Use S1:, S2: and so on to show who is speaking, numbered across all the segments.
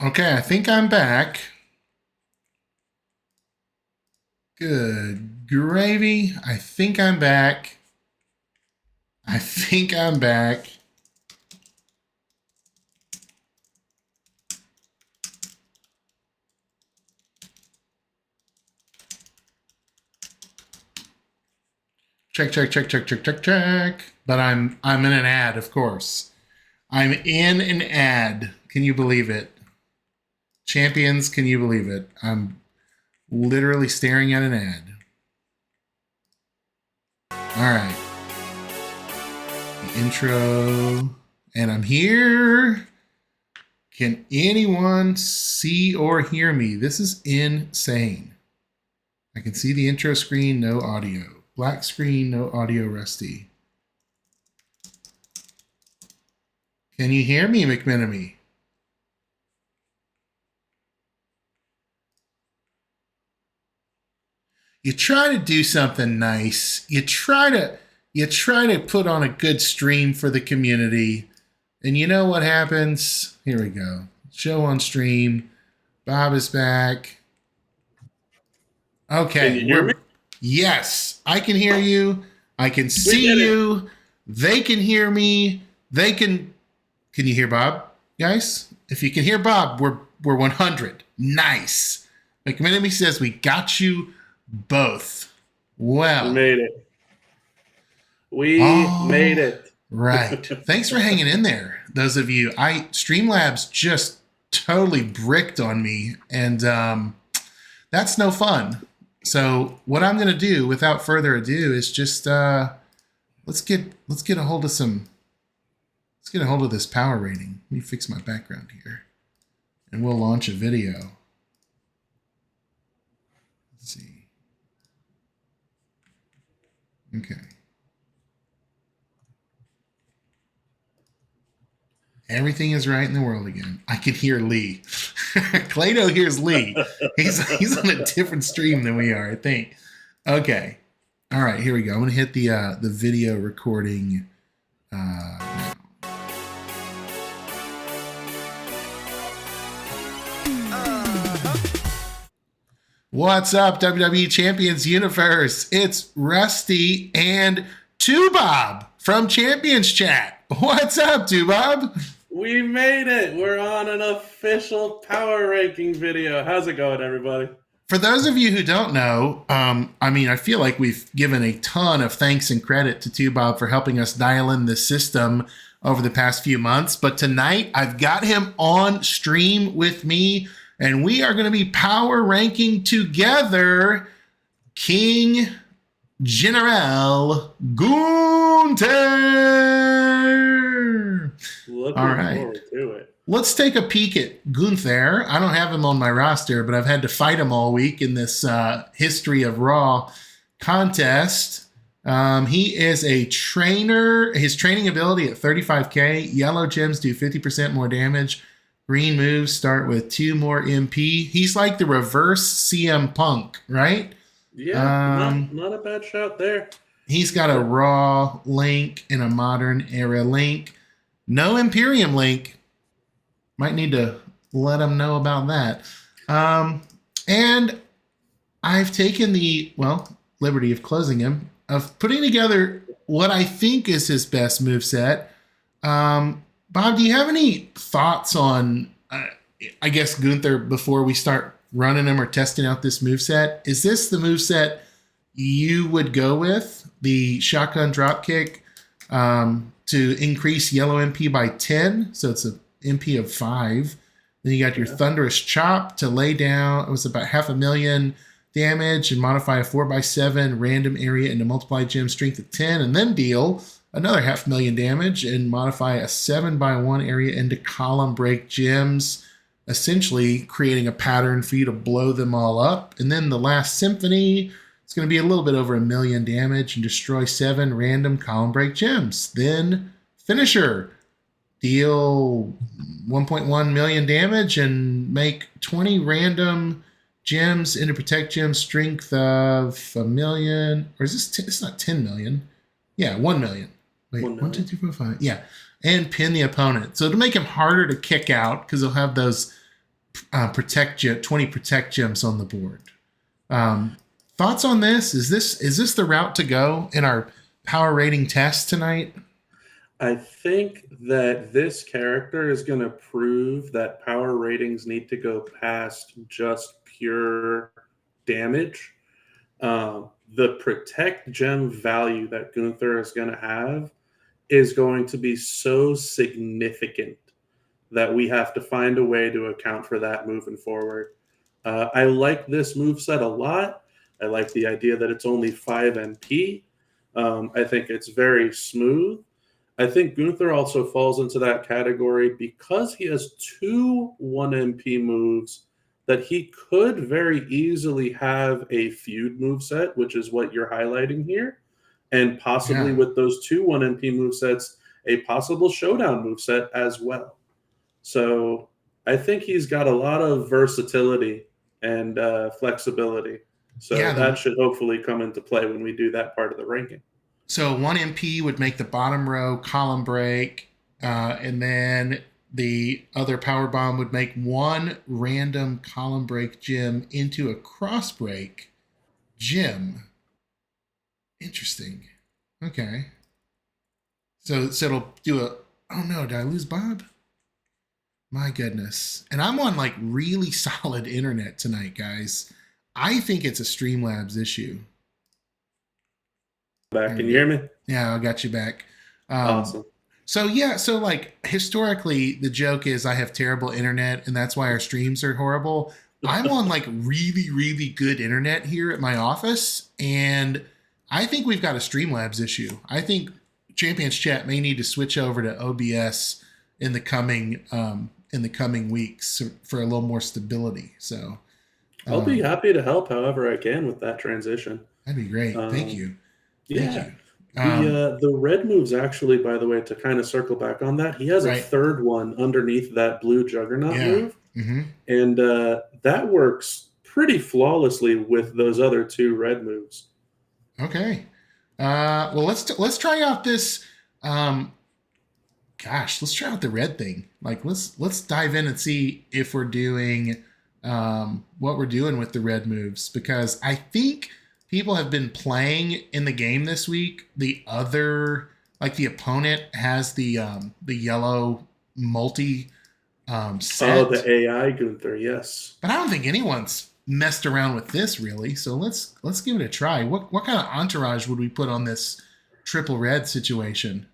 S1: Okay, I think I'm back. Good gravy. I think I'm back. I think I'm back. Check, check, check, check, check, check, check. But I'm in an ad, of course. I'm in an ad. Can you believe it? Champions, can you believe it? I'm literally staring at an ad. All right. The intro. And I'm here. Can anyone see or hear me? This is insane. I can see the intro screen, no audio. Black screen, no audio, Rusty. Can you hear me, McMenemy? You try to do something nice. You try to put on a good stream for the community. And you know what happens? Here we go. Show on stream. Bob is back. Okay.
S2: Can you hear me?
S1: Yes, I can hear you. I can see you. They can hear me. They can. Can you hear Bob, guys? If you can hear Bob, we're 100. Nice. McMenemy says we got you both. Well,
S2: we made it. We made it.
S1: Right. Thanks for hanging in there, those of you. Streamlabs just totally bricked on me, and that's no fun. So what I'm going to do, without further ado, is just let's get a hold of this power rating. Let me fix my background here, and we'll launch a video. Let's see. Okay. Everything is right in the world again. I can hear Lee. Clado hears Lee. He's on a different stream than we are, I think. Okay. All right, here we go. I'm going to hit the video recording now. What's up, WWE Champions Universe? It's Rusty and Bob from Champions Chat. What's up, Bob?
S2: We made it. We're on an official power ranking video. How's it going, everybody?
S1: For those of you who don't know, I feel like we've given a ton of thanks and credit to Bob for helping us dial in the system over the past few months. But tonight, I've got him on stream with me, and we are going to be power ranking together King General Gunther.
S2: Looking forward to it.
S1: Let's take a peek at Gunther. I don't have him on my roster, but I've had to fight him all week in this History of Raw contest. He is a trainer. His training ability at 35K. Yellow gems do 50% more damage. Green moves start with 2 more MP. He's like the reverse CM Punk, right?
S2: Yeah, not a bad shot there.
S1: He's got a Raw link and a Modern Era link. No Imperium link. Might need to let him know about that. And I've taken the, liberty of closing him, of putting together what I think is his best moveset. Bob, do you have any thoughts on, I guess, Gunther before we start running him or testing out this moveset? Is this the moveset you would go with? The shotgun dropkick to increase yellow MP by 10. So it's an MP of 5. Then you got your thunderous chop to lay down. It was about 500,000 damage and modify a 4x7 random area into multiply gem strength of 10. And then deal another 500,000 damage and modify a 7x1 area into column break gems, essentially creating a pattern for you to blow them all up. And then the last symphony, it's going to be a little bit over 1 million damage and destroy 7 random column break gems. Then finisher, deal 1.1 million damage and make 20 random gems into protect gem strength of 1 million. Or is this, it's not 10 million. Yeah, 1 million. Wait, 1, 2, 3, 4, 5. Yeah. And pin the opponent. So to make him harder to kick out, because he'll have those protect 20 protect gems on the board. Um, Thoughts on this? Is this the route to go in our power rating test tonight?
S2: I think that this character is going to prove that power ratings need to go past just pure damage. The protect gem value that Gunther is going to have is going to be so significant that we have to find a way to account for that moving forward. I like this move set a lot. I like the idea that it's only 5 MP. I think it's very smooth. I think Gunther also falls into that category because he has two 1 MP moves that he could very easily have a feud move set, which is what you're highlighting here, and possibly
S1: Yeah.
S2: with those two 1 MP move sets, a possible showdown move set as well. So I think he's got a lot of versatility and flexibility. So
S1: Yeah,
S2: that should hopefully come into play when we do that part of the ranking.
S1: so 1 MP would make the bottom row column break, and then the other power bomb would make one random column break gem into a cross break gem. Interesting. Okay. So it'll do a. Oh no! Did I lose Bob? My goodness. And I'm on like really solid internet tonight, guys. I think it's a Streamlabs issue.
S2: Back,
S1: There
S2: can
S1: we
S2: you
S1: go.
S2: hear me?
S1: Yeah, I got you back. Um,
S2: Awesome.
S1: so yeah, so like historically, the joke is I have terrible internet, and that's why our streams are horrible. I'm on like really, really good internet here at my office, and I think we've got a Streamlabs issue. I think Champions Chat may need to switch over to OBS in the coming weeks for a little more stability. So
S2: I'll be
S1: um,
S2: happy to help however I can with that transition.
S1: that'd be great. Thank
S2: Um,
S1: you. Thank
S2: yeah.
S1: you. Um,
S2: The red moves actually, by the way, to kind of circle back on that, he has a
S1: right.
S2: third one underneath that blue juggernaut
S1: Yeah.
S2: move,
S1: Mm-hmm.
S2: and that works pretty flawlessly with those other two red moves.
S1: Okay. Well, let's try out this. Um, let's try out the red thing. Like, let's dive in and see if we're doing what we're doing with the red moves, because I think people have been playing in the game this week. The other, like the opponent has the yellow multi
S2: Oh, the
S1: set,
S2: AI Gunther, yes.
S1: but I don't think anyone's messed around with this really. So let's give it a try. What kind of entourage would we put on this triple red situation?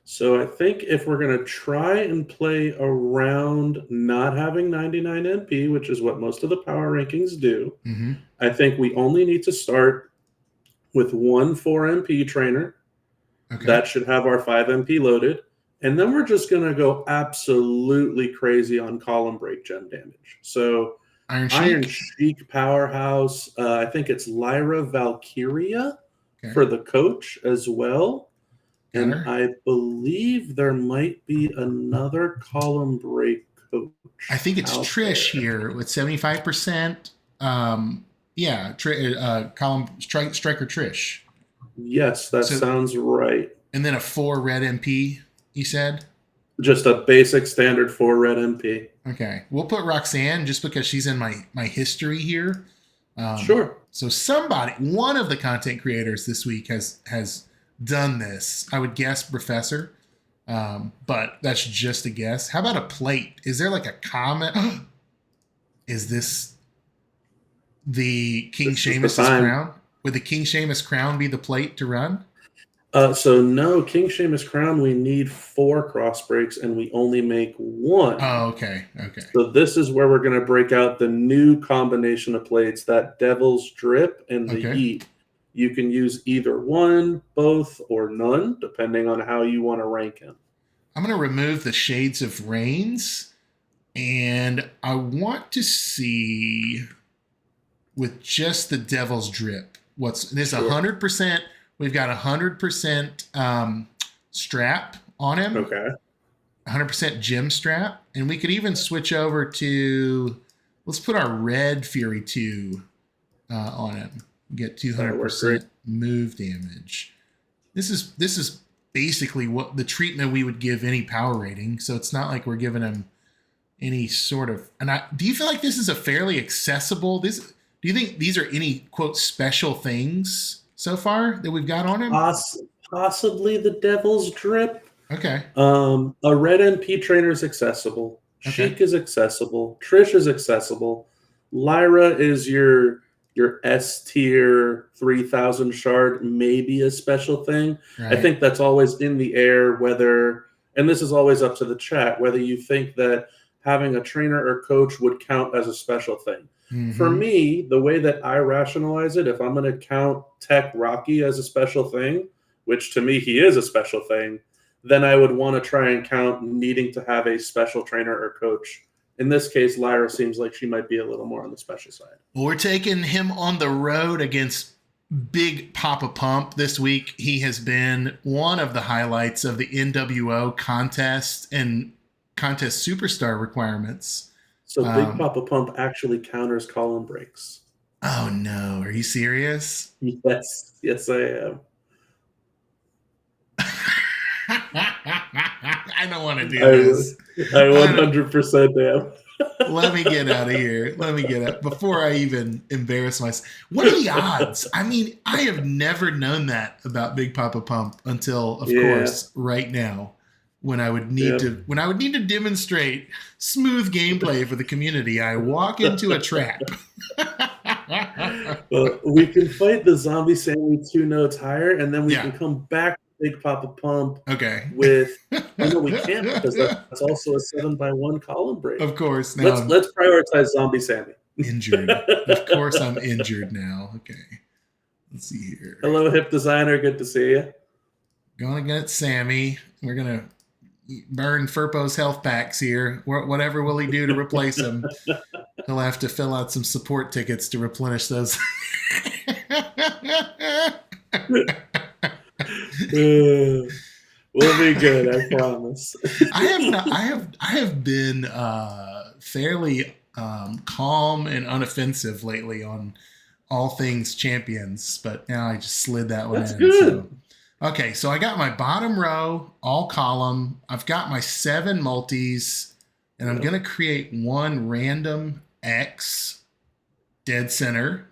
S2: So I think if we're going to try and play around not having 99 MP, which is what most of the power rankings do,
S1: Mm-hmm.
S2: I think we only need to start with one 4 MP trainer.
S1: Okay.
S2: That should have our 5 MP loaded. And then we're just going to go absolutely crazy on column break gem damage. So
S1: Iron
S2: Iron
S1: Sheik.
S2: Sheik Powerhouse, I think it's Lyra Valkyria
S1: Okay.
S2: for the coach as well.
S1: Got
S2: And
S1: her.
S2: I believe there might be another column break coach.
S1: I think it's
S2: out
S1: Trish
S2: there.
S1: here with 75%. Yeah, striker Trish.
S2: Yes, that
S1: So,
S2: sounds right.
S1: and then a 4 red MP, you said?
S2: Just a basic standard 4 red MP.
S1: Okay. We'll put Roxanne just because she's in my history here.
S2: Sure.
S1: So somebody, one of the content creators this week has done this. I would guess Professor, but that's just a guess. How about a plate? Is there like a comment? Is this the King
S2: This is the
S1: Seamus's
S2: time.
S1: crown? Would the King Seamus crown be the plate to run?
S2: So no, King Seamus Crown, we need 4 cross breaks and we only make 1.
S1: Oh, okay. Okay.
S2: So this is where we're going to break out the new combination of plates, that Devil's Drip and the
S1: Okay.
S2: Yeet. You can use either one, both, or none, depending on how you want to rank him.
S1: I'm going to remove the Shades of Rains, and I want to see with just the Devil's Drip. There's
S2: Sure.
S1: 100%. We've got 100% strap on him.
S2: Okay.
S1: 100% gem strap, and we could even switch over to, let's put our red Fury 2 on him. Get 200% move damage. This is basically what the treatment we would give any power rating. So it's not like we're giving him, any sort of, and do you feel like this is a fairly accessible, do you think these are any quote special things so far that we've got on him?
S2: Possibly the Devil's Drip.
S1: Okay.
S2: A red MP trainer is accessible.
S1: Okay.
S2: Sheik is accessible. Trish is accessible. Lyra is your S tier 3000 shard, maybe a special thing. I
S1: Right.
S2: think that's always in the air, whether, and this is always up to the chat, whether you think that having a trainer or coach would count as a special thing. For
S1: Mm-hmm.
S2: me, the way that I rationalize it, if I'm going to count Tech Rocky as a special thing, which to me he is a special thing, then I would want to try and count needing to have a special trainer or coach. In this case, Lyra seems like she might be a little more on the special side.
S1: Well, we're taking him on the road against Big Papa Pump this week. He has been one of the highlights of the NWO contest and contest superstar requirements.
S2: So Big Papa Pump actually counters column breaks.
S1: Oh no, are you serious?
S2: Yes, I am.
S1: I don't want to do this.
S2: I 100% am.
S1: Let me get out of here. Let me get out before I even embarrass myself. What are the odds? I mean, I have never known that about Big Papa Pump until, of course, right now, when I would need to demonstrate smooth gameplay for the community. I walk into a trap.
S2: Well, we can fight the Zombie Sammy 2 notes higher, and then we can come back to Big Papa Pump.
S1: Okay.
S2: With no, we can't, because that's also a 7x1 column break.
S1: Of course.
S2: Now let's prioritize Zombie Sammy.
S1: Injured. Of course, I'm injured now. Okay. Let's see here.
S2: Hello, hip designer. Good to see you.
S1: Going against Sammy. We're gonna burn Furpo's health packs here. Whatever will he do to replace him? He'll have to fill out some support tickets to replenish those.
S2: We'll be good, I promise.
S1: I have been fairly calm and unoffensive lately on all things champions, but now I just slid that one in. That's
S2: good.
S1: So. Okay, so I got my bottom row, all column. I've got my 7 multis, and I'm going to create one random X dead center.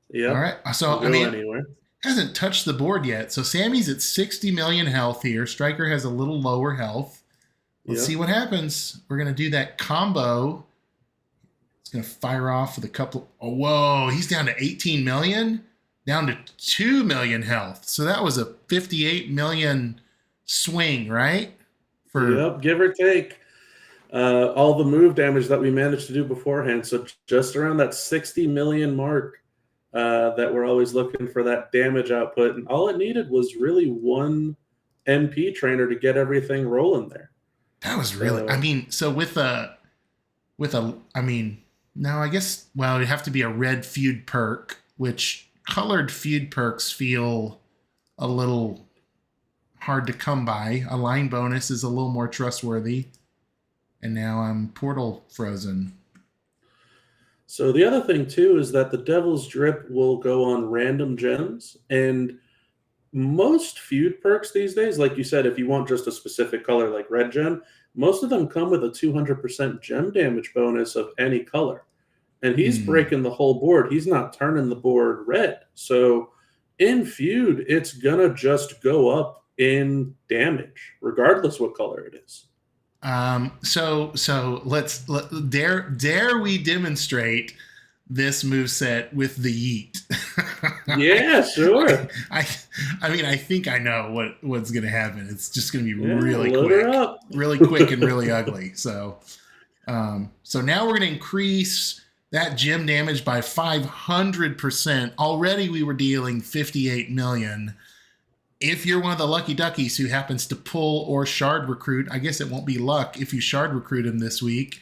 S2: Yeah.
S1: All right. So, I mean, hasn't touched the board yet. So Sammy's at 60 million health here. Striker has a little lower health. Let's see what happens. We're going to do that combo. It's going to fire off with a couple. Oh, whoa. He's down to 18 million. Down to 2 million health. So that was a 58 million swing, right?
S2: Yep, give or take. All the move damage that we managed to do beforehand. So just around that 60 million mark that we're always looking for that damage output. And all it needed was really one MP trainer to get everything rolling there.
S1: That was really, I mean, so I mean, no, I guess, well, it'd have to be a red feud perk, which colored feud perks feel a little hard to come by. A line bonus is a little more trustworthy. And now I'm portal frozen.
S2: So the other thing too is that the Devil's Drip will go on random gems, and most feud perks these days, like you said, if you want just a specific color like red gem, most of them come with a 200% gem damage bonus of any color. And he's breaking the whole board. He's not turning the board red. So in feud, it's gonna just go up in damage, regardless what color it is.
S1: So dare we demonstrate this moveset with the yeet?
S2: Yeah, sure.
S1: I mean, I think I know what's gonna happen. It's just gonna be really quick and really ugly. So now we're gonna increase that gem damage by 500%. Already we were dealing 58 million. If you're one of the lucky duckies who happens to pull or shard recruit, I guess it won't be luck if you shard recruit him this week.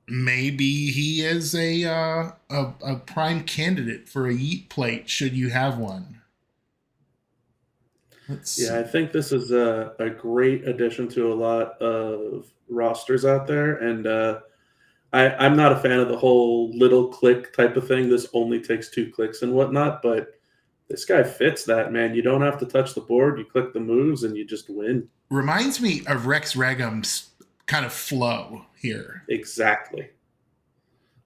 S1: Maybe he is a prime candidate for a yeet plate should you have one.
S2: I think this is a great addition to a lot of rosters out there, and I'm not a fan of the whole little click type of thing. This only takes 2 clicks and whatnot, but this guy fits that, man. You don't have to touch the board. You click the moves and you just win.
S1: Reminds me of Rex Regum's kind of flow. here.
S2: Exactly.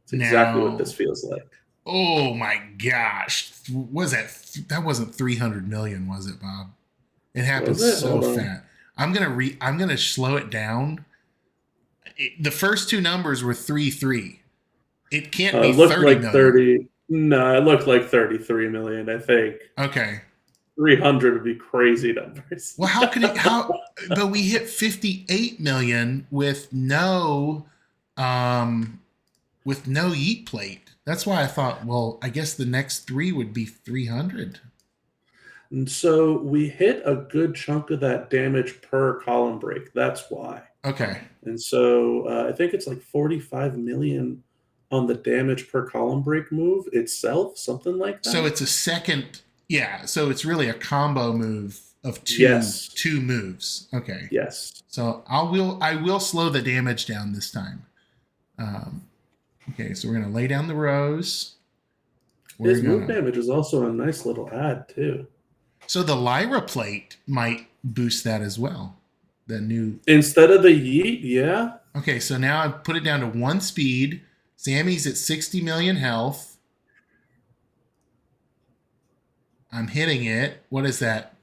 S2: It's exactly what this
S1: Now,
S2: feels like.
S1: oh my gosh, was that? That wasn't 300 million, was it, Bob? It happened
S2: Was it?
S1: so
S2: Hold on.
S1: fast. I'm gonna slow it down. The first two numbers were 3-3. It can't be
S2: It looked
S1: 30
S2: like
S1: million.
S2: 30. No, it looked like 33 million, I think.
S1: Okay.
S2: 300 would be crazy numbers.
S1: Well, how could it? How? But we hit 58 million um, with no yeet plate. That's why I thought, well, I guess the next three would be 300.
S2: And so we hit a good chunk of that damage per column break. That's why.
S1: Okay.
S2: And so I think it's like 45 million on the damage per column break move itself, something like
S1: So
S2: that.
S1: it's a second. Yeah. So it's really a combo move of
S2: Yes.
S1: two moves. Okay.
S2: Yes.
S1: So I will slow the damage down this time. Um, okay. So we're gonna lay down the rows. We're
S2: His move
S1: gonna.
S2: damage is also a nice little add, too.
S1: So the Lyra plate might boost that as well. The new.
S2: Instead of the yeet, yeah.
S1: Okay, so now I've put it down to 1 speed. Sammy's at 60 million health. I'm hitting it. What is that?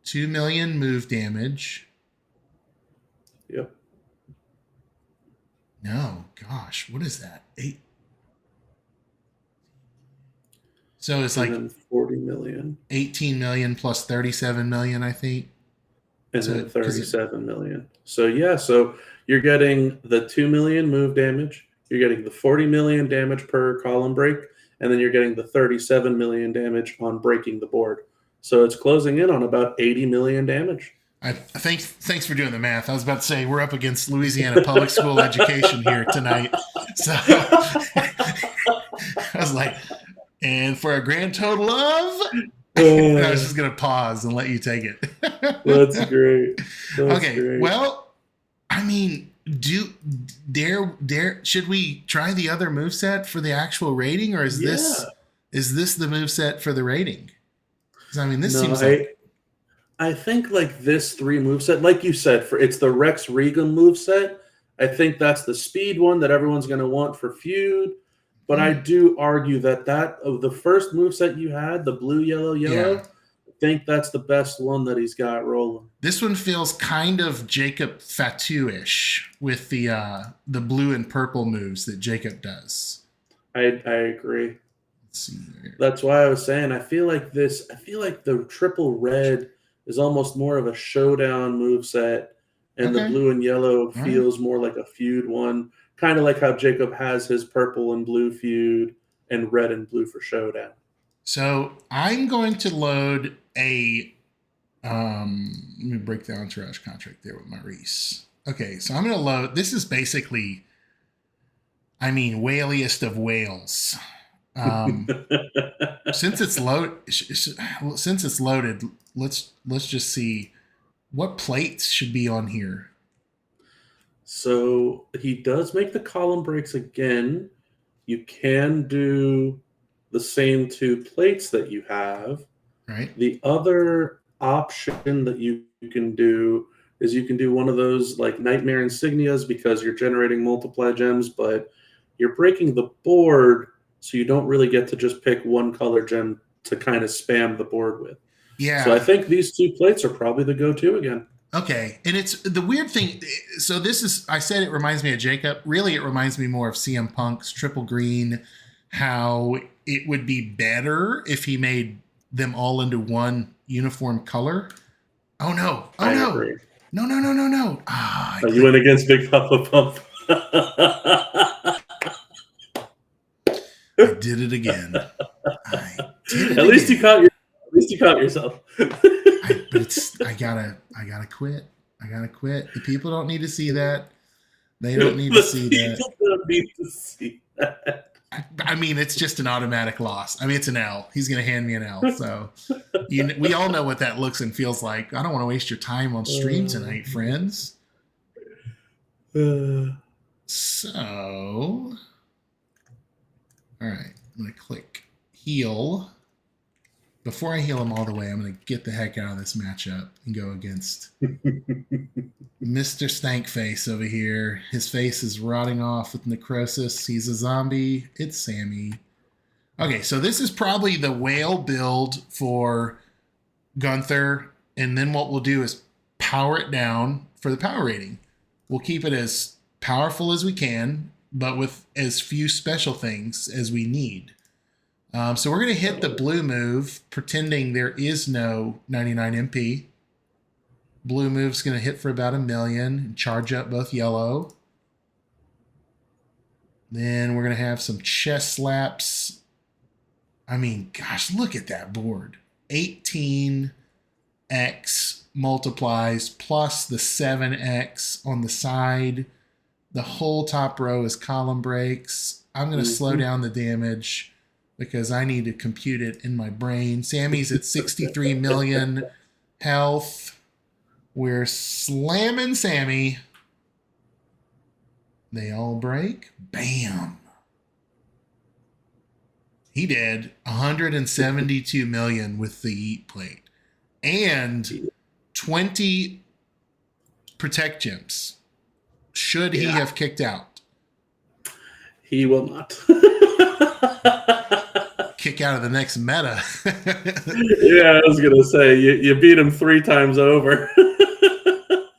S1: 2 million move damage.
S2: Yep.
S1: No, gosh, what is that? 8. So it's
S2: And
S1: like
S2: then 40 million.
S1: 18 million plus 37 million, I think.
S2: And
S1: So
S2: then
S1: because
S2: 37 million. So yeah, so you're getting the 2 million move damage, you're getting the 40 million damage per column break, and then you're getting the 37 million damage on breaking the board. So it's closing in on about 80 million damage.
S1: thanks for doing the math. I was about to say we're up against Louisiana public school education here tonight. So I was like, and for a grand total of, I was just gonna pause and let you take it.
S2: That's great. That's
S1: Okay,
S2: great.
S1: well, I mean, do dare should we try the other moveset for the actual rating, or
S2: Yeah.
S1: is this the moveset for the rating? 'Cause, I mean, this
S2: No,
S1: seems like
S2: I think like this three moveset, like you said, for it's the Rex Regan moveset. I think that's the speed one that everyone's going to want for feud. But I do argue that of the first moveset you had, the blue, yellow,
S1: yeah.
S2: yellow, I think that's the best one that he's got rolling.
S1: This one feels kind of Jacob Fatu-ish with the blue and purple moves that Jacob does.
S2: I agree.
S1: Let's see here.
S2: That's why I was saying I feel like the triple red is almost more of a showdown move set, and the
S1: Okay.
S2: blue and yellow
S1: All right.
S2: feels more like a feud one. Kind of like how Jacob has his purple and blue feud and red and blue for showdown.
S1: So I'm going to load a let me break the entourage contract there with Maurice. Okay, so I'm going to load. This is basically, I mean, whaliest of whales. Since it's loaded, let's just see what plates should be on here.
S2: So he does make the column breaks again. You can do the same two plates that you have.
S1: Right.
S2: The other option that you can do is you can do one of those like nightmare insignias because you're generating multiply gems, but you're breaking the board, so you don't really get to just pick one color gem to kind of spam the board with. So I
S1: Yeah.
S2: think these two plates are probably the go-to again.
S1: Okay. And it's the weird thing. So this is, I said it reminds me of Jacob. Really, it reminds me more of CM Punk's Triple Green, how it would be better if he made them all into one uniform color. Oh, no. Oh,
S2: I
S1: no.
S2: agree.
S1: No. Ah,
S2: You went against Big Papa Pump.
S1: I did it again. I did it
S2: At least you
S1: again.
S2: caught at least you caught yourself.
S1: But it's I gotta quit. I gotta quit. The people don't need to see that. They don't need to
S2: The
S1: see that.
S2: people don't need to see that.
S1: I mean, it's just an automatic loss. I mean, it's an L. He's gonna hand me an L. So we all know what that looks and feels like. I don't want to waste your time on stream tonight, friends. So, all right, I'm gonna click heal. before I heal him all the way, I'm going to get the heck out of this matchup and go against Mr. Stankface over here. His face is rotting off with necrosis. He's a zombie. It's Sammy. Okay, so this is probably the whale build for Gunther. And then what we'll do is power it down for the power rating. We'll keep it as powerful as we can, but with as few special things as we need. So we're going to hit the blue move, pretending there is no 99 MP. Blue move's going to hit for about 1 million and charge up both yellow. Then we're going to have some chest slaps. I mean, gosh, look at that board. 18x multiplies plus the 7x on the side. The whole top row is column breaks. I'm going to slow down the damage because I need to compute it in my brain. Sammy's at 63 million health. We're slamming Sammy. They all break. Bam. He did 172 million with the Yeet Plate and 20 Protect Gems. Should he have kicked out?
S2: He will not.
S1: Kick out of the next meta.
S2: Yeah, I was going to say, you beat him 3 times over.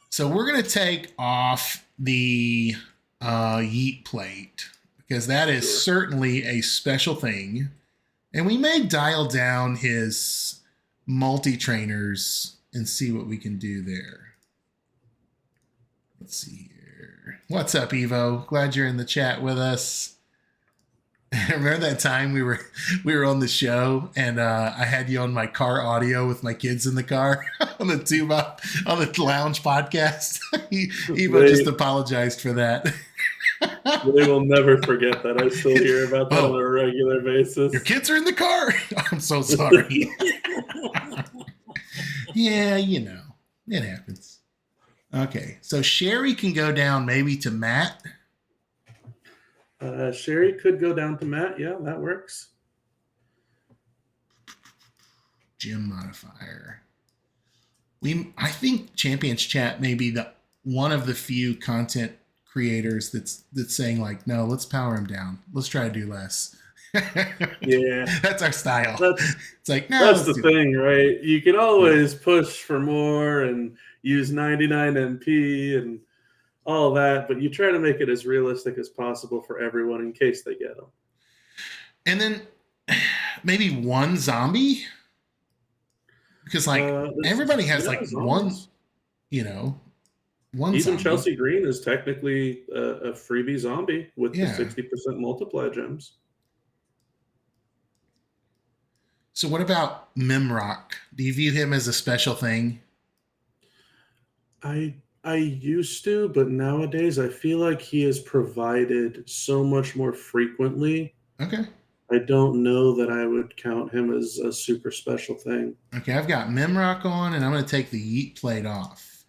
S1: So we're going to take off the Yeet Plate because that is certainly a special thing. And we may dial down his multi-trainers and see what we can do there. Let's see here. What's up, Evo? Glad you're in the chat with us. Remember that time we were on the show and I had you on my car audio with my kids in the car on the lounge podcast? Evo just apologized for that.
S2: They will never forget that. I still hear about that on a regular basis.
S1: Your kids are in the car. I'm so sorry. Yeah, you know, it happens. Okay, so Sherry can go down maybe to Matt.
S2: Sherry could go down to Matt. Yeah, that works.
S1: Gym modifier. I think Champions Chat may be one of the few content creators that's saying like, no, let's power him down. Let's try to do less.
S2: Yeah,
S1: that's our style. It's like, no,
S2: that's the thing, right? You can always push for more and use 99 MP and all that, but you try to make it as realistic as possible for everyone in case they get them. And
S1: then maybe one zombie, because like everybody has like zombies. One
S2: even
S1: zombie.
S2: Chelsea Green is technically a freebie zombie with the 60% multiply gems.
S1: So what about Mimrock? Do you view him as a special thing?
S2: I used to, but nowadays I feel like he is provided so much more frequently.
S1: Okay.
S2: I don't know that I would count him as a super special thing.
S1: Okay, I've got Mimrock on, and I'm going to take the Yeet Plate off.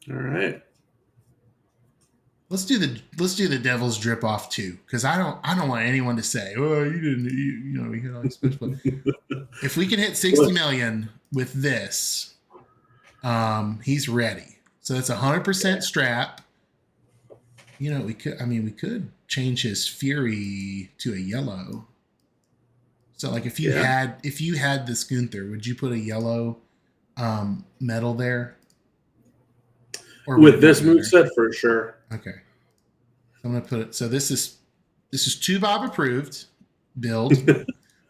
S2: All right.
S1: Let's do the Devil's Drip off too, because I don't want anyone to say, oh, you hit all these special. If we can hit 60 million with this. He's ready. So that's 100% strap. We could change his fury to a yellow. So like if you had this Gunther, would you put a yellow metal there?
S2: Or with this moveset for sure.
S1: Okay. So I'm gonna put it. So this is 2Bob approved build,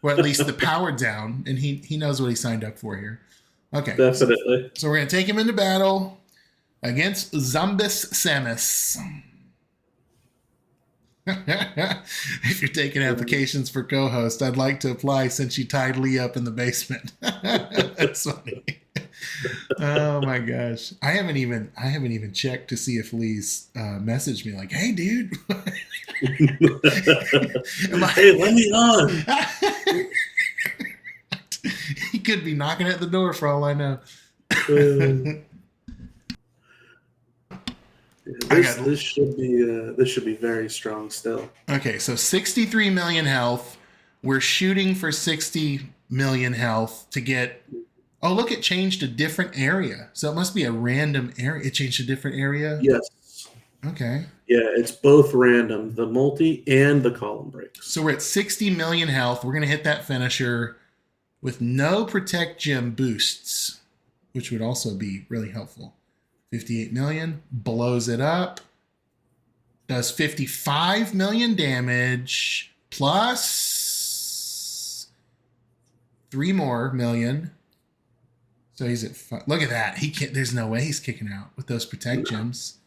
S1: or at least the power down, and he knows what he signed up for here. Okay.
S2: Definitely.
S1: So we're going to take him into battle against Zombis Samus. If you're taking applications for co-host, I'd like to apply since you tied Lee up in the basement. That's funny. Oh my gosh. I haven't even checked to see if Lee's messaged me like, hey dude.
S2: Hey, let me on.
S1: He could be knocking at the door for all I know.
S2: This should be very strong still.
S1: Okay, so 63 million health. We're shooting for 60 million health to get. Oh, look, it changed a different area. So it must be a random area. It changed a different area.
S2: Yes.
S1: Okay.
S2: Yeah, it's both random, the multi and the column breaks.
S1: So we're at 60 million health. We're going to hit that finisher with no protect gem boosts, which would also be really helpful. 58 million, blows it up, does 55 million damage, plus 3 more million. So he's at look at that. He can't. There's no way he's kicking out with those protect gems.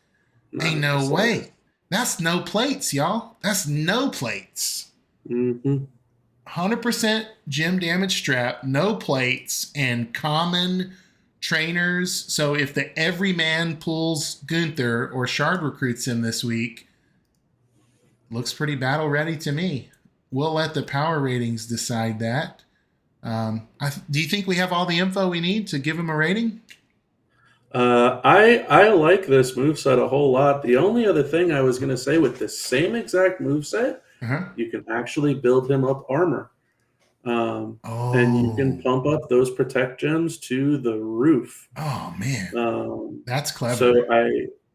S1: Ain't no way. That's no plates, y'all. That's no plates.
S2: Mm-hmm.
S1: 100% gem damage strap, no plates, and common trainers. So if the everyman pulls Gunther or Shard recruits him this week, looks pretty battle ready to me. We'll let the power ratings decide that. Do you think we have all the info we need to give him a rating?
S2: I like this moveset a whole lot. The only other thing I was going to say with the same exact moveset, you can actually build him up armor. And you can pump up those protect gems to the roof.
S1: Oh, man. That's clever.
S2: So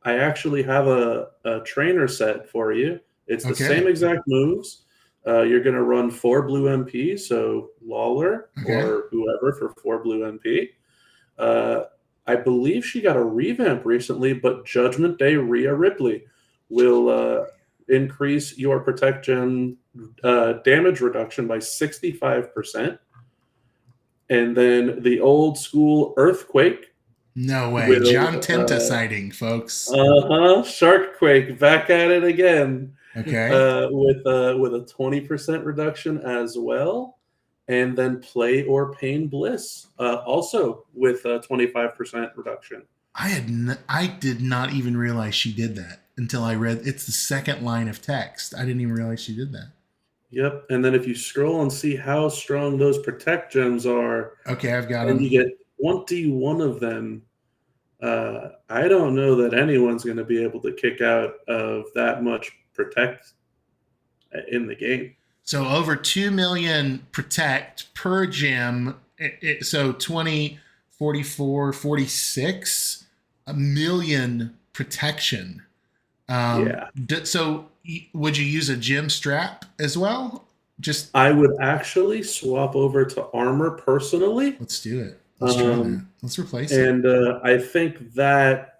S2: I actually have a trainer set for you. It's the same exact moves. You're going to run 4 blue MP, so Lawler or whoever for 4 blue MP. I believe she got a revamp recently, but Judgment Day Rhea Ripley will increase your protect gem damage reduction by 65%. And then the old school Earthquake.
S1: No way. John Tenta sighting, folks.
S2: Sharkquake back at it again.
S1: Okay.
S2: With a 20% reduction as well. And then Play or Pain Bliss, also with a 25% reduction.
S1: I did not even realize she did that until I read. It's the second line of text. I didn't even realize she did that.
S2: Yep. And then if you scroll and see how strong those protect gems are,
S1: okay, I've got
S2: and
S1: them.
S2: you get 21 of them. I don't know that anyone's going to be able to kick out of that much protect in the game.
S1: So over 2 million protect per gem. So 20, 44, 46, a million protection.
S2: Yeah.
S1: So would you use a gem strap as well?
S2: I would actually swap over to armor personally.
S1: Let's do it. Let's try that. Let's replace
S2: it. And I think that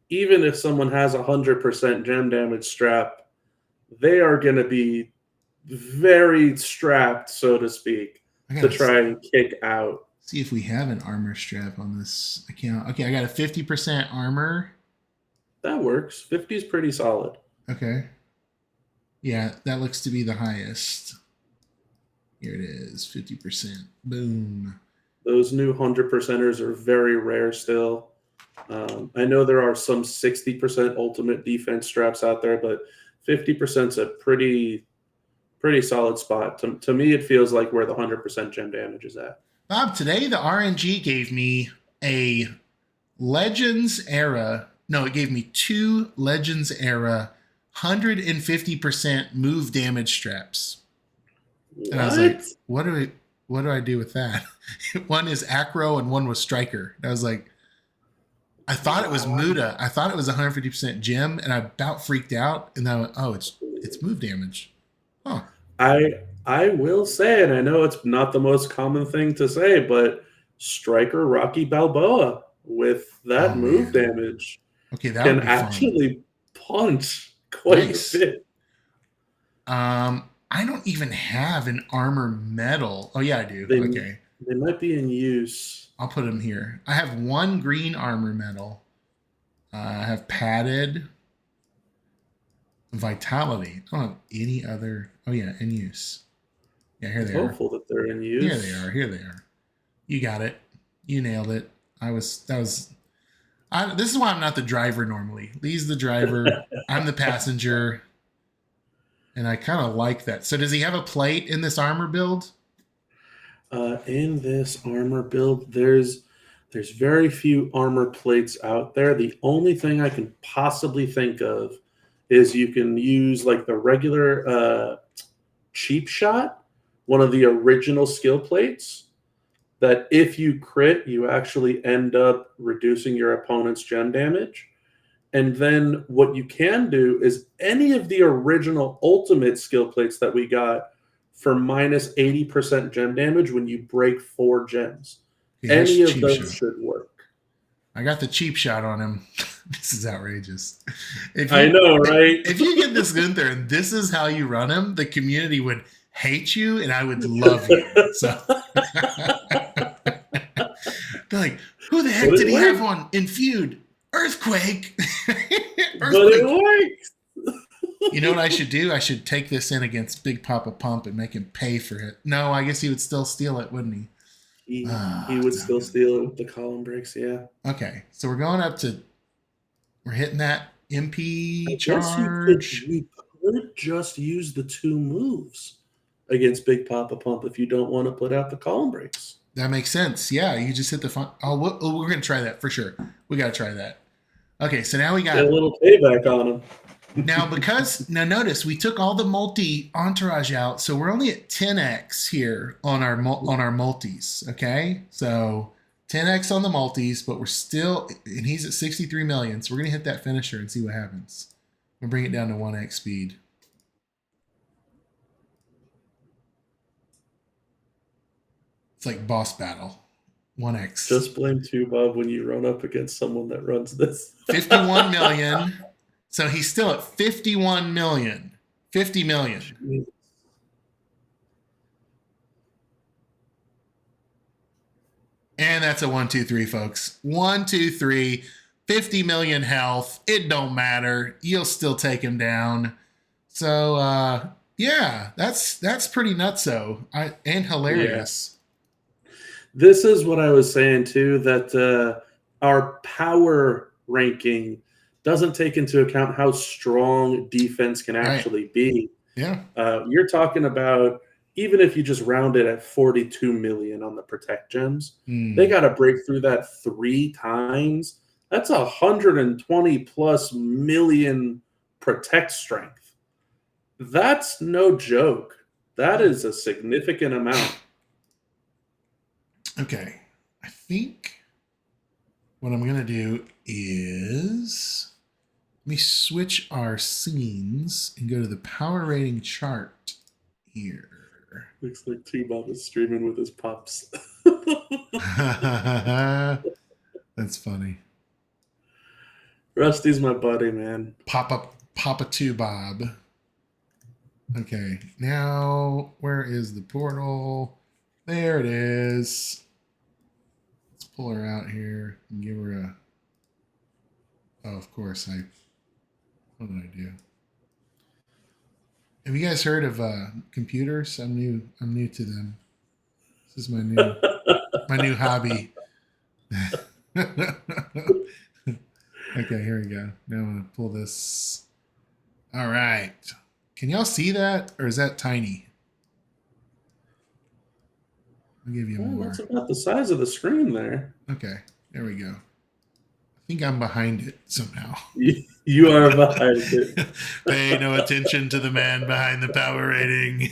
S2: even if someone has 100% gem damage strap, they are going to be very strapped, so to speak, to try and kick out.
S1: See if we have an armor strap on this account. Okay, I got a 50% armor.
S2: That works. 50 is pretty solid.
S1: Okay. Yeah, that looks to be the highest. Here it is, 50%. Boom.
S2: Those new 100%ers are very rare still. I know there are some 60% ultimate defense straps out there, but 50% is a pretty solid spot. To me, it feels like where the 100% gem damage is at.
S1: Bob, today the RNG gave me a Legends era. No, it gave me 2 Legends era 150% move damage straps.
S2: What?
S1: And I was like, what do I do with that? One is acro and one was striker. And I was like, I thought it was Muda. I thought it was 150% gem, and I about freaked out. And I went, oh, it's move damage. Huh.
S2: I will say, and I know it's not the most common thing to say, but Striker Rocky Balboa with that move damage
S1: that
S2: can actually punch quite a bit.
S1: I don't even have an armor medal. Oh yeah, I do.
S2: They might be in use.
S1: I'll put them here. I have 1 green armor medal. I have padded vitality. I don't have any other. Oh yeah, in use. Yeah, here they are.
S2: Hopeful that they're in use.
S1: Here they are. You got it. You nailed it. This is why I'm not the driver normally. Lee's the driver. I'm the passenger. And I kind of like that. So does he have a plate in this armor build?
S2: In this armor build, there's very few armor plates out there. The only thing I can possibly think of is you can use like the regular cheap shot, one of the original skill plates, that if you crit, you actually end up reducing your opponent's gem damage. And then what you can do is any of the original ultimate skill plates that we got for minus 80% gem damage when you break 4 gems.
S1: Okay, here's
S2: Any of
S1: cheap
S2: those
S1: shot.
S2: should work.
S1: I got the cheap shot on him. This is outrageous.
S2: I know, right?
S1: If you get this Gunther and this is how you run him, the community would hate you and I would love you. So they're like, who the heck did he have on in feud? Earthquake.
S2: But
S1: Earthquake.
S2: it works.
S1: You know what I should do? I should take this in against Big Papa Pump and make him pay for it. No, I guess he would still steal it, wouldn't he?
S2: He would still steal it with the column breaks, yeah.
S1: Okay, so we're going up to, we're hitting that MP charge.
S2: You could just use the 2 moves against Big Papa Pump if you don't want to put out the column breaks.
S1: That makes sense. Yeah, you just hit the fun. Oh, we're going to try that for sure. We got to try that. Okay, so now we got
S2: a little payback on him.
S1: Now, now notice we took all the multi entourage out, so we're only at 10x here on our multis. Okay, so 10x on the multis, but we're still, and he's at 63 million. So we're gonna hit that finisher and see what happens. We'll bring it down to 1x speed. It's like boss battle. 1x.
S2: Just blame 2Bob when you run up against someone that runs this.
S1: 51 million. So he's still at 51 million. 50 million. And that's a 1, 2, 3, folks. 1, 2, 3. 50 million health. It don't matter. You'll still take him down. So yeah, that's pretty nutso and hilarious.
S2: Yeah. This is what I was saying too, that our power ranking doesn't take into account how strong defense can actually be.
S1: Yeah.
S2: You're talking about, even if you just round it at 42 million on the protect gems, they got to break through that 3 times. That's 120 plus million protect strength. That's no joke. That is a significant amount.
S1: Okay. I think what I'm going to do is, let me switch our scenes and go to the power rating chart here.
S2: Looks like 2Bob is streaming with his pups.
S1: That's funny.
S2: Rusty's my buddy, man.
S1: Papa 2Bob. Okay, now where is the portal? There it is. Let's pull her out here and give her a. Oh, of course What did I do? Have you guys heard of computers? I'm new to them. This is my new hobby. Okay, here we go. Now I'm gonna pull this. All right. Can y'all see that, or is that tiny? I'll give you more.
S2: That's about the size of the screen there.
S1: Okay, there we go. I think I'm behind it somehow.
S2: You are behind it.
S1: Pay no attention to the man behind the power rating.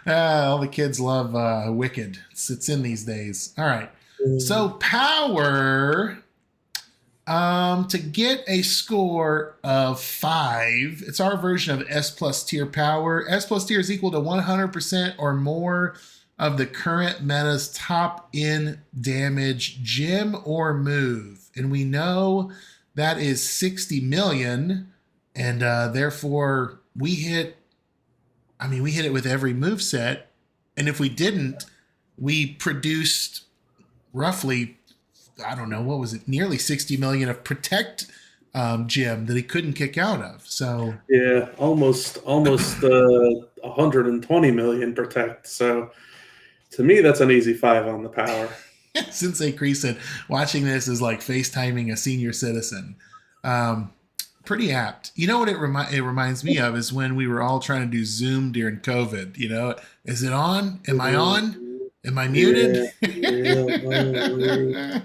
S1: All the kids love Wicked. It's in these days. All right. So power, to get a score of 5, it's our version of S plus tier power. S plus tier is equal to 100% or more of the current meta's top in damage gem or move. And we know that is 60 million. And therefore we hit it with every move set. And if we didn't, we produced roughly, I don't know, what was it? Nearly 60 million of protect gem that he couldn't kick out of. So
S2: yeah, almost 120 million protect. So to me, that's an easy 5 on the power.
S1: Sensei Cree said, watching this is like FaceTiming a senior citizen. Pretty apt. You know what it reminds me of is when we were all trying to do Zoom during COVID. You know, is it on? Am I on? Am I muted? Yeah.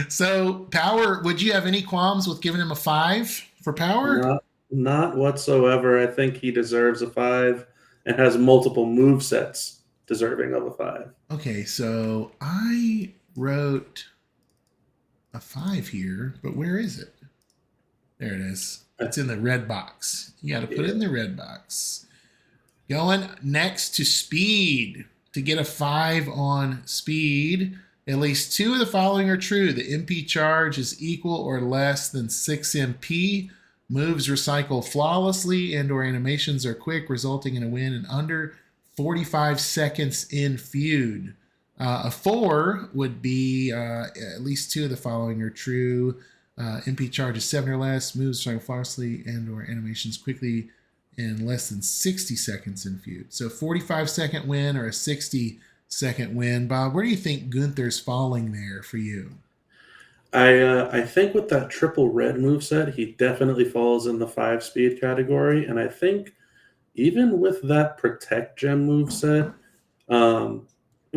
S1: So power, would you have any qualms with giving him a 5 for power?
S2: Not whatsoever. I think he deserves a 5 and has multiple move sets deserving of a 5.
S1: Okay, so I wrote a 5 here, but where is it? There it is. It's in the red box. You got to put it in the red box. Going next to speed. To get a 5 on speed, at least 2 of the following are true. The MP charge is equal or less than 6 MP. Moves recycle flawlessly and or animations are quick, resulting in a win in under 45 seconds in feud. A 4 would be at least 2 of the following are true. MP charge is 7 or less. Moves recycle flawlessly and or animations quickly in less than 60 seconds in feud. So 45-second win or a 60-second win. Bob, where do you think Gunther's falling there for you?
S2: I think with that triple red moveset, he definitely falls in the 5 speed category. And I think even with that protect gem moveset,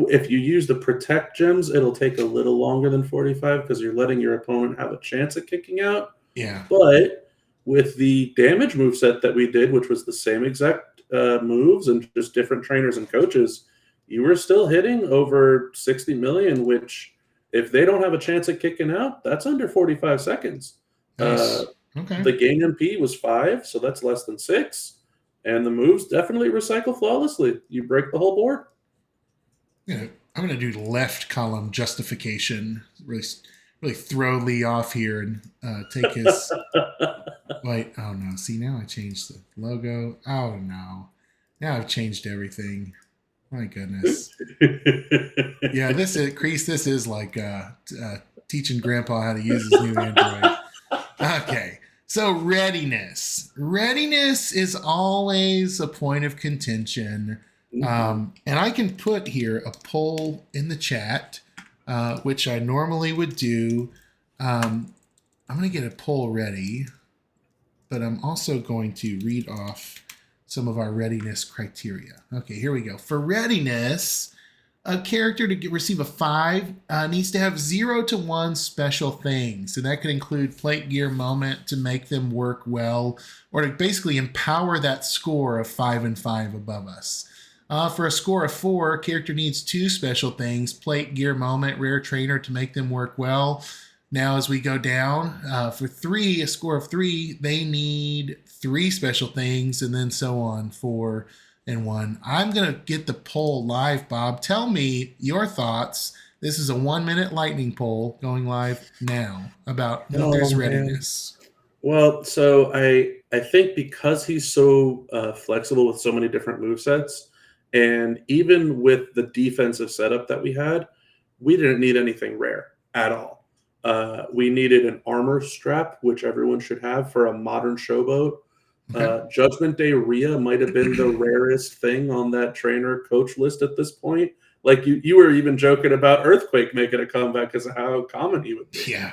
S2: if you use the protect gems, it'll take a little longer than 45 because you're letting your opponent have a chance at kicking out.
S1: Yeah.
S2: But with the damage moveset that we did, which was the same exact moves and just different trainers and coaches, you were still hitting over 60 million, which if they don't have a chance at kicking out, that's under 45 seconds.
S1: Nice. Okay.
S2: The gain MP was 5, so that's less than 6. And the moves definitely recycle flawlessly. You break the whole board.
S1: Yeah, I'm going to do left column justification. Really throw Lee off here and take his. Wait, oh no. See, now I changed the logo. Oh no. Now I've changed everything. My goodness. Yeah, this is like teaching Grandpa how to use his new Android. Okay, so readiness. Readiness is always a point of contention. And I can put here a poll in the chat, which I normally would do. I'm going to get a poll ready, but I'm also going to read off some of our readiness criteria. Okay, here we go. For readiness, a character to receive a 5 needs to have 0 to 1 special things. So that could include plate gear moment to make them work well, or to basically empower that score of 5 and 5 above us. For a score of 4, character needs 2 special things, plate gear moment, rare trainer to make them work well. Now, as we go down, for 3, a score of 3, they need 3 special things, and then so on, 4 and 1. I'm going to get the poll live, Bob. Tell me your thoughts. This is a 1-minute lightning poll going live now about Gunther's readiness.
S2: Well, so I think because he's so flexible with so many different movesets, and even with the defensive setup that we had, we didn't need anything rare at all. We needed an armor strap, which everyone should have for a modern showboat. Okay. Judgment Day Rhea might have been the rarest thing on that trainer coach list at this point. Like you were even joking about Earthquake making a comeback because of how common he would be.
S1: Yeah.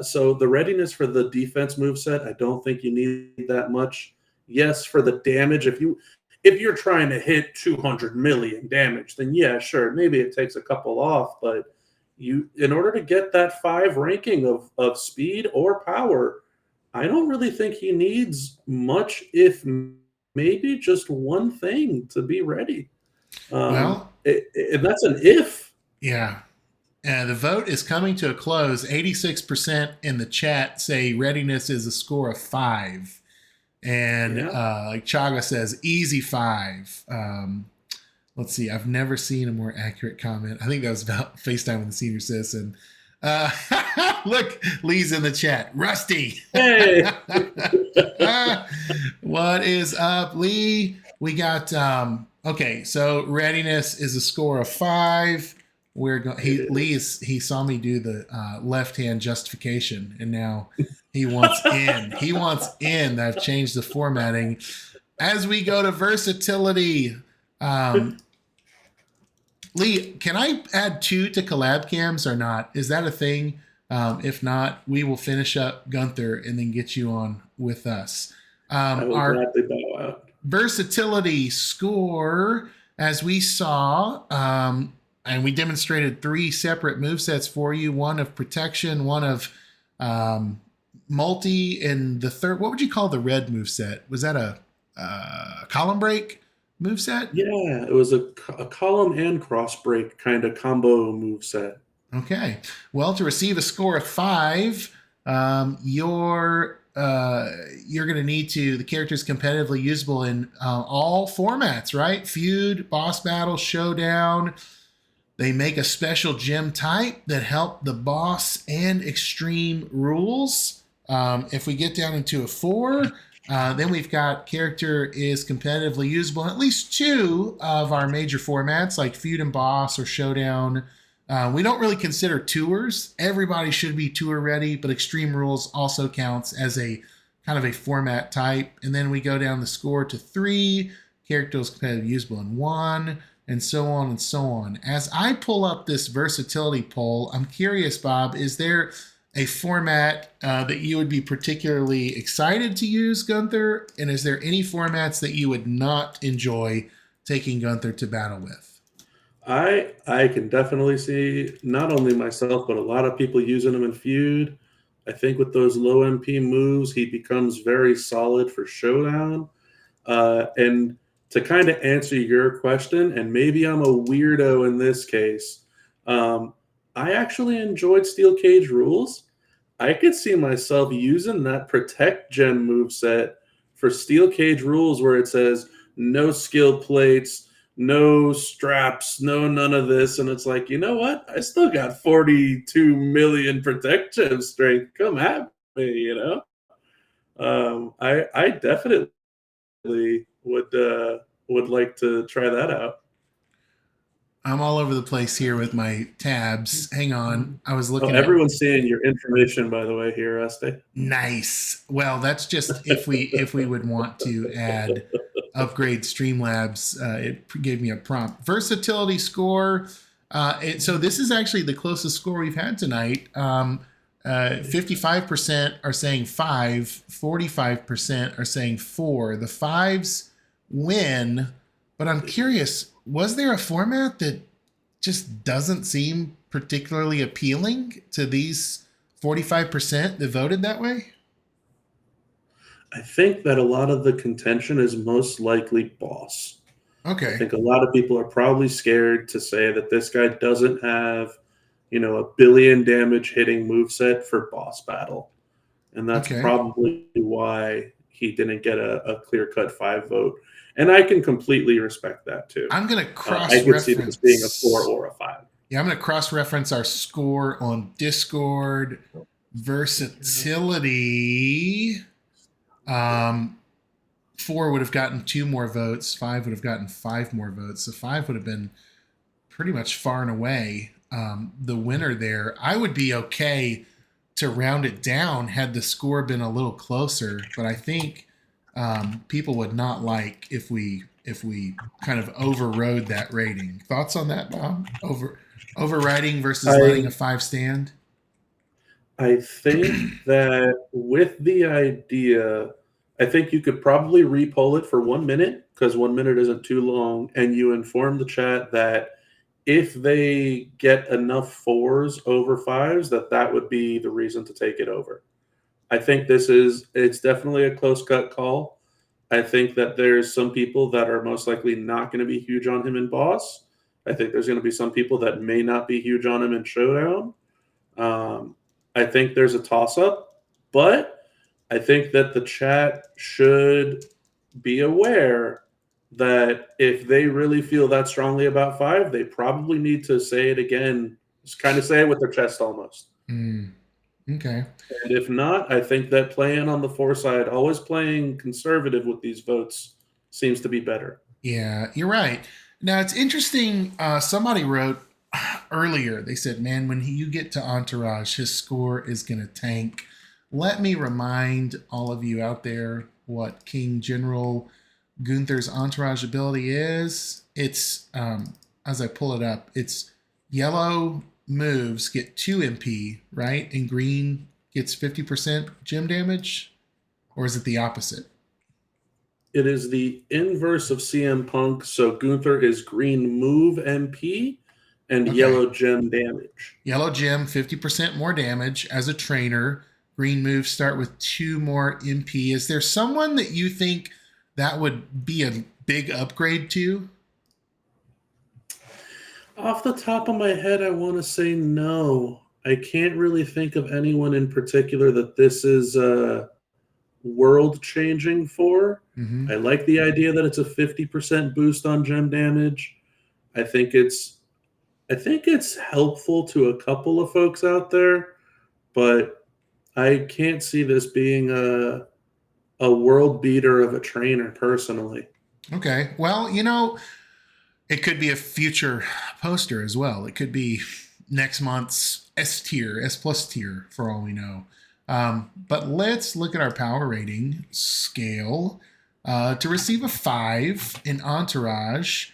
S2: So the readiness for the defense moveset, I don't think you need that much. Yes, for the damage, if you're trying to hit 200 million damage, then yeah, sure, maybe it takes a couple off, but in order to get that 5 ranking of speed or power, I don't really think he needs much, if maybe just one thing to be ready. And that's an if.
S1: Yeah. The vote is coming to a close. 86% in the chat say readiness is a score of 5. And like Chaga says, easy 5. Let's see. I've never seen a more accurate comment. I think that was about FaceTime with the senior citizen. Look, Lee's in the chat. Rusty.
S2: Hey.
S1: What is up, Lee? We got okay. So readiness is a score of 5. He saw me do the left hand justification, and now he wants in. He wants in. I've changed the formatting. As we go to versatility, Lee, can I add 2 to collab cams or not? Is that a thing? If not, we will finish up Gunther and then get you on with us.
S2: I will gladly bow out.
S1: Versatility score, as we saw, and we demonstrated 3 separate movesets for you. One of protection, one of multi, and the third, what would you call the red moveset? Was that a column break? moveset?
S2: Yeah, it was a column and cross break kind of combo move set.
S1: Okay. Well, to receive a score of 5, you're going to need to. The character is competitively usable in all formats, right? Feud, boss battle, showdown. They make a special gem type that help the boss and extreme rules. If we get down into a 4, then we've got character is competitively usable in at least 2 of our major formats like feud and boss or showdown. We don't really consider tours. Everybody should be tour ready, but extreme rules also counts as a kind of a format type. And then we go down the score to 3. Character is competitively usable in 1, and so on and so on. As I pull up this versatility poll, I'm curious, Bob, is there a format that you would be particularly excited to use, Gunther? And is there any formats that you would not enjoy taking Gunther to battle with?
S2: I can definitely see not only myself but a lot of people using him in feud. I think with those low MP moves, he becomes very solid for showdown. And to kind of answer your question, and maybe I'm a weirdo in this case, um, I actually enjoyed Steel Cage Rules. I could see myself using that Protect Gem move set for Steel Cage Rules, where it says no skill plates, no straps, no none of this, and it's like, you know what? I still got 42 million Protect Gem strength. Come at me, you know. I definitely would like to try that out.
S1: I'm all over the place here with my tabs. Hang on. I was
S2: Oh,
S1: looking at
S2: everyone's seeing your information, by the way, here, Este.
S1: nice. Well, that's just if we would want to add upgrade Streamlabs. It gave me a prompt. Versatility score. So this is actually the closest score we've had tonight. 55% are saying 5, 45% are saying 4. The 5s win, but I'm curious, was there a format that just doesn't seem particularly appealing to these 45% that voted that way?
S2: I think that a lot of the contention is most likely boss. I
S1: Okay.
S2: think a lot of people are probably scared to say that this guy doesn't have, a billion damage hitting moveset for boss battle. And that's
S1: Okay.
S2: probably why he didn't get a clear cut 5 vote. And I can completely respect that too.
S1: I'm going to
S2: I
S1: cross
S2: could see this being a 4
S1: reference.
S2: or a 5.
S1: Yeah, I'm going to cross reference our score on Discord. Versatility. Um, 4 would have gotten 2 more votes. 5 would have gotten 5 more votes. So 5 would have been pretty much far and away the winner there. I would be okay to round it down had the score been a little closer, but I think people would not like if we kind of overrode that rating. Thoughts on that, Bob? Overriding versus letting a
S2: I
S1: 5 stand?
S2: I think that with the idea, I think you could probably repoll it for 1 minute because 1 minute isn't too long, and you inform the chat that if they get enough 4s over 5s, that would be the reason to take it over. I think it's definitely a close cut call. I think that there's some people that are most likely not going to be huge on him in boss. I think there's going to be some people that may not be huge on him in showdown. Um, I think there's a toss up, but I think that the chat should be aware that if they really feel that strongly about 5, they probably need to say it again, just kind of say it with their chest almost.
S1: Mm, okay.
S2: And if not, I think that playing on the 4 side, always playing conservative with these votes, seems to be better.
S1: Yeah, you're right. Now it's interesting. Somebody wrote earlier. They said, "Man, when you get to Entourage, his score is going to tank." Let me remind all of you out there what King General Gunther's Entourage ability is. It's as I pull it up, it's yellow moves get 2 MP, right, and green gets 50% gem damage, or is it the opposite?
S2: It is the inverse of CM Punk. So Gunther is green move MP and
S1: Okay.
S2: yellow gem damage.
S1: Yellow gem, 50% more damage as a trainer. Green moves start with 2 more MP. Is there someone that you think that would be a big upgrade to?
S2: Off the top of my head, I want to say no. I can't really think of anyone in particular that this is world changing for.
S1: Mm-hmm.
S2: I like the idea that it's a 50% boost on gem damage. I think it's helpful to a couple of folks out there, but I can't see this being a world beater of a trainer personally.
S1: Okay. Well, it could be a future poster as well. It could be next month's S tier, S plus tier, for all we know. But let's look at our power rating scale. To receive a 5 in Entourage,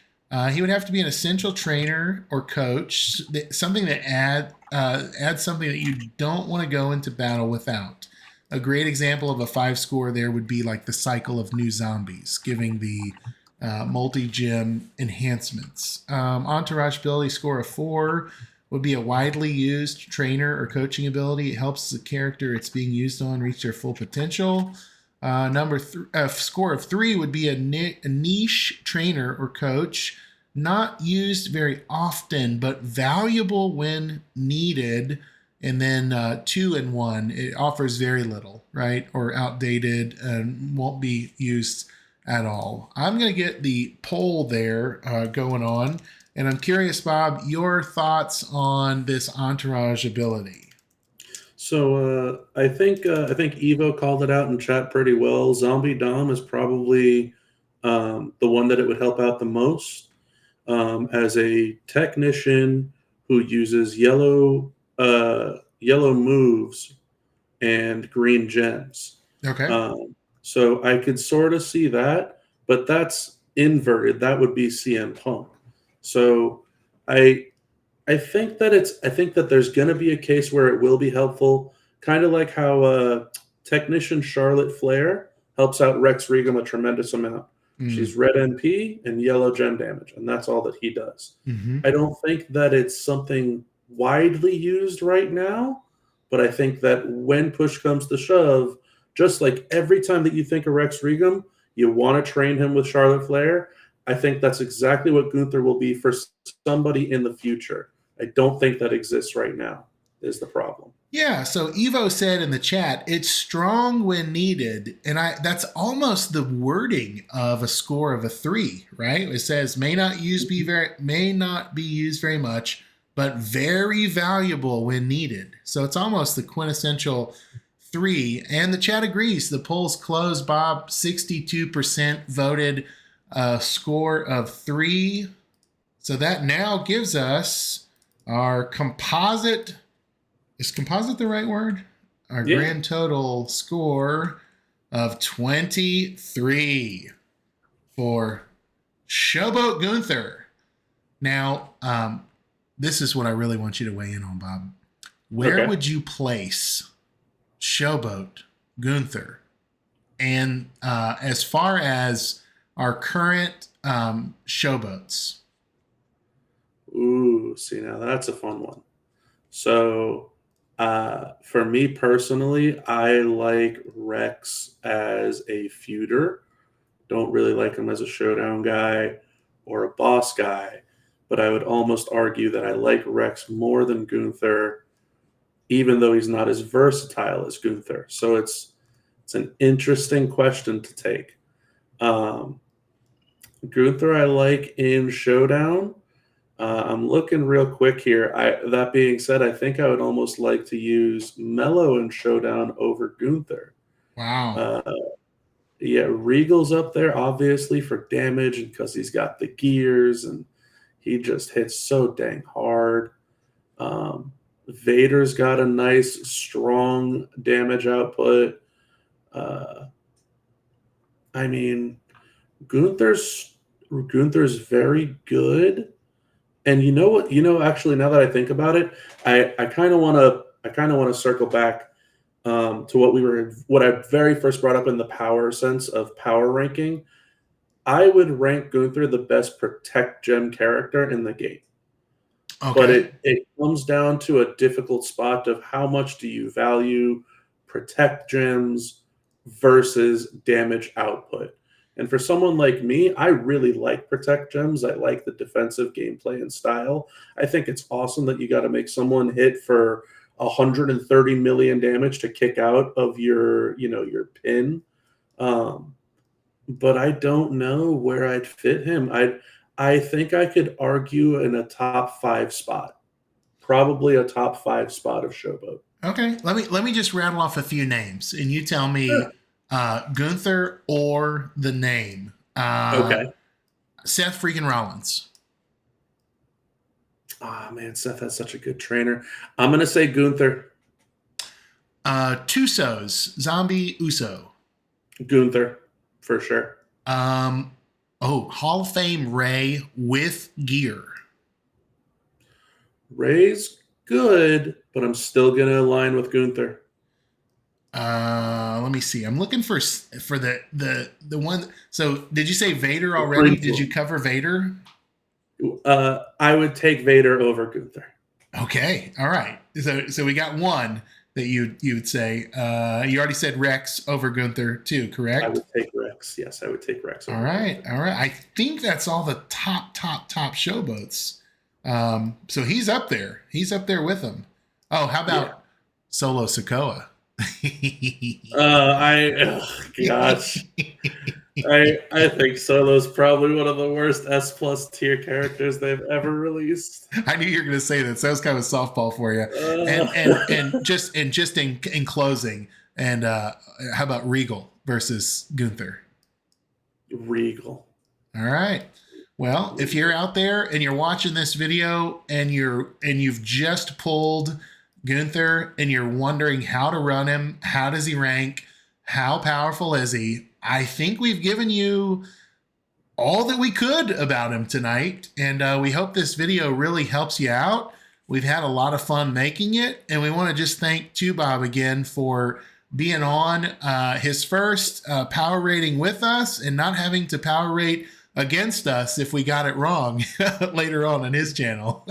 S1: he would have to be an essential trainer or coach, something that adds something that you don't want to go into battle without. A great example of a 5 score there would be like the cycle of new zombies, giving the multi-gem enhancements. Entourage ability score of 4 would be a widely used trainer or coaching ability. It helps the character it's being used on reach their full potential. Score of 3 would be a niche trainer or coach, not used very often, but valuable when needed. And then 2 and 1, it offers very little, right? Or outdated and won't be used at all. I'm going to get the poll there going on. And I'm curious, Bob, your thoughts on this Entourage ability.
S2: So I think Evo called it out in chat pretty well. Zombie Dom is probably the one that it would help out the most as a technician who uses yellow moves and green gems.
S1: Okay.
S2: So I could sort of see that, but that's inverted. That would be CM Punk. So I I think that there's going to be a case where it will be helpful, kind of like how technician Charlotte Flair helps out Rex Regum a tremendous amount. She's red NP and yellow gem damage, and that's all that he does.
S1: Mm-hmm.
S2: I don't think that it's something widely used right now, but I think that when push comes to shove, just like every time that you think of Rex Regum, you want to train him with Charlotte Flair. I think that's exactly what Gunther will be for somebody in the future. I don't think that exists right now, is the problem.
S1: Yeah, so Evo said in the chat, it's strong when needed. And that's almost the wording of a score of a 3, right? It says may not be used very much, but very valuable when needed. So it's almost the quintessential 3. And the chat agrees. The poll's closed, Bob. 62% voted a score of 3. So that now gives us our composite. Is composite the right word? Our grand total score of 23 for Showboat Gunther. Now, this is what I really want you to weigh in on, Bob. Where would you place Showboat Gunther? And as far as our current showboats.
S2: Ooh, see, now that's a fun one. So for me personally, I like Rex as a feuder. Don't really like him as a showdown guy or a boss guy, but I would almost argue that I like Rex more than Gunther, even though he's not as versatile as Gunther. So it's an interesting question to take. Gunther I like in showdown. I'm looking real quick here. That being said, I think I would almost like to use Mello in Showdown over Gunther.
S1: Wow.
S2: Yeah, Regal's up there, obviously, for damage and because he's got the gears and he just hits so dang hard. Vader's got a nice, strong damage output. I mean, Gunther's very good. And you know what? Actually, now that I think about it, I kind of want to circle back to what I very first brought up in the power sense of power ranking. I would rank Gunther the best protect gem character in the game.
S1: Okay.
S2: But it comes down to a difficult spot of how much do you value protect gems versus damage output. And for someone like me, I really like protect gems. I like the defensive gameplay and style. I think it's awesome that you got to make someone hit for 130 million damage to kick out of your pin. Um, but I don't know where I'd fit him. I think I could argue in a top 5 spot. Probably a top 5 spot of Showboat.
S1: Okay, let me just rattle off a few names, and you tell me
S2: Sure.
S1: Gunther or the name.
S2: Okay.
S1: Seth freaking Rollins.
S2: Ah, man, Seth has such a good trainer. I'm gonna say Gunther.
S1: Tusos, Zombie Uso.
S2: Gunther, for sure.
S1: Um, Hall of Fame Ray with gear.
S2: Ray's good, but I'm still gonna align with Gunther.
S1: Let me see. I'm looking for the one. So, did you say Vader already? Did you cover Vader?
S2: I would take Vader over Gunther.
S1: Okay, all right. So we got one that you'd say. You already said Rex over Gunther too,
S2: I
S1: correct?
S2: would take Rex. Yes, I would take Rex over
S1: All right,
S2: Gunther.
S1: all right. I think that's all the top showboats. So he's up there. He's up there with them. Oh, how
S2: Yeah.
S1: about Solo Sokoa?
S2: Gosh. I think Solo's probably one of the worst S plus tier characters they've ever released.
S1: I knew you were going to say that. So that was kind of a softball for you. And just in closing, and how about Regal versus Gunther?
S2: Regal.
S1: All right. Well, if you're out there and you're watching this video and you've just pulled Gunther and you're wondering how to run him, how does he rank, how powerful is he? I think we've given you all that we could about him tonight, and we hope this video really helps you out. We've had a lot of fun making it, and we want to just thank Bob again for being on his first power rating with us and not having to power rate against us if we got it wrong later on his channel.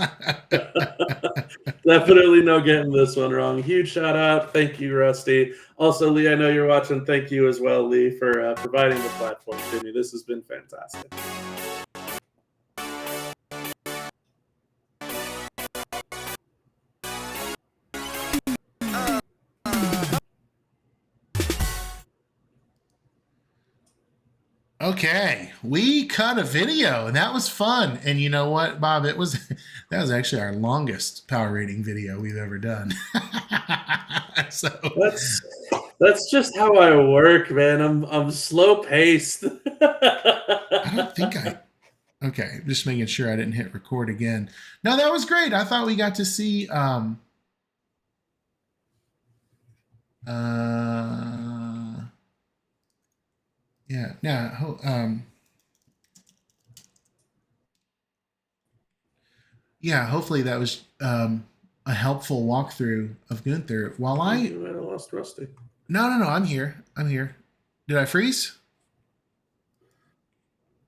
S2: Definitely no getting this one wrong. Huge shout out. Thank you, Rusty. Also, Lee, I know you're watching. Thank you as well, Lee, for providing the platform to me. This has been fantastic.
S1: Okay, we cut a video and that was fun. And you know what, Bob? That was actually our longest power rating video we've ever done. So
S2: that's just how I work, man. I'm slow paced.
S1: I don't think okay, just making sure I didn't hit record again. No, that was great. I thought we got to see hopefully that was a helpful walkthrough of Gunther. While
S2: I might have lost Rusty.
S1: No, I'm here. Did I freeze?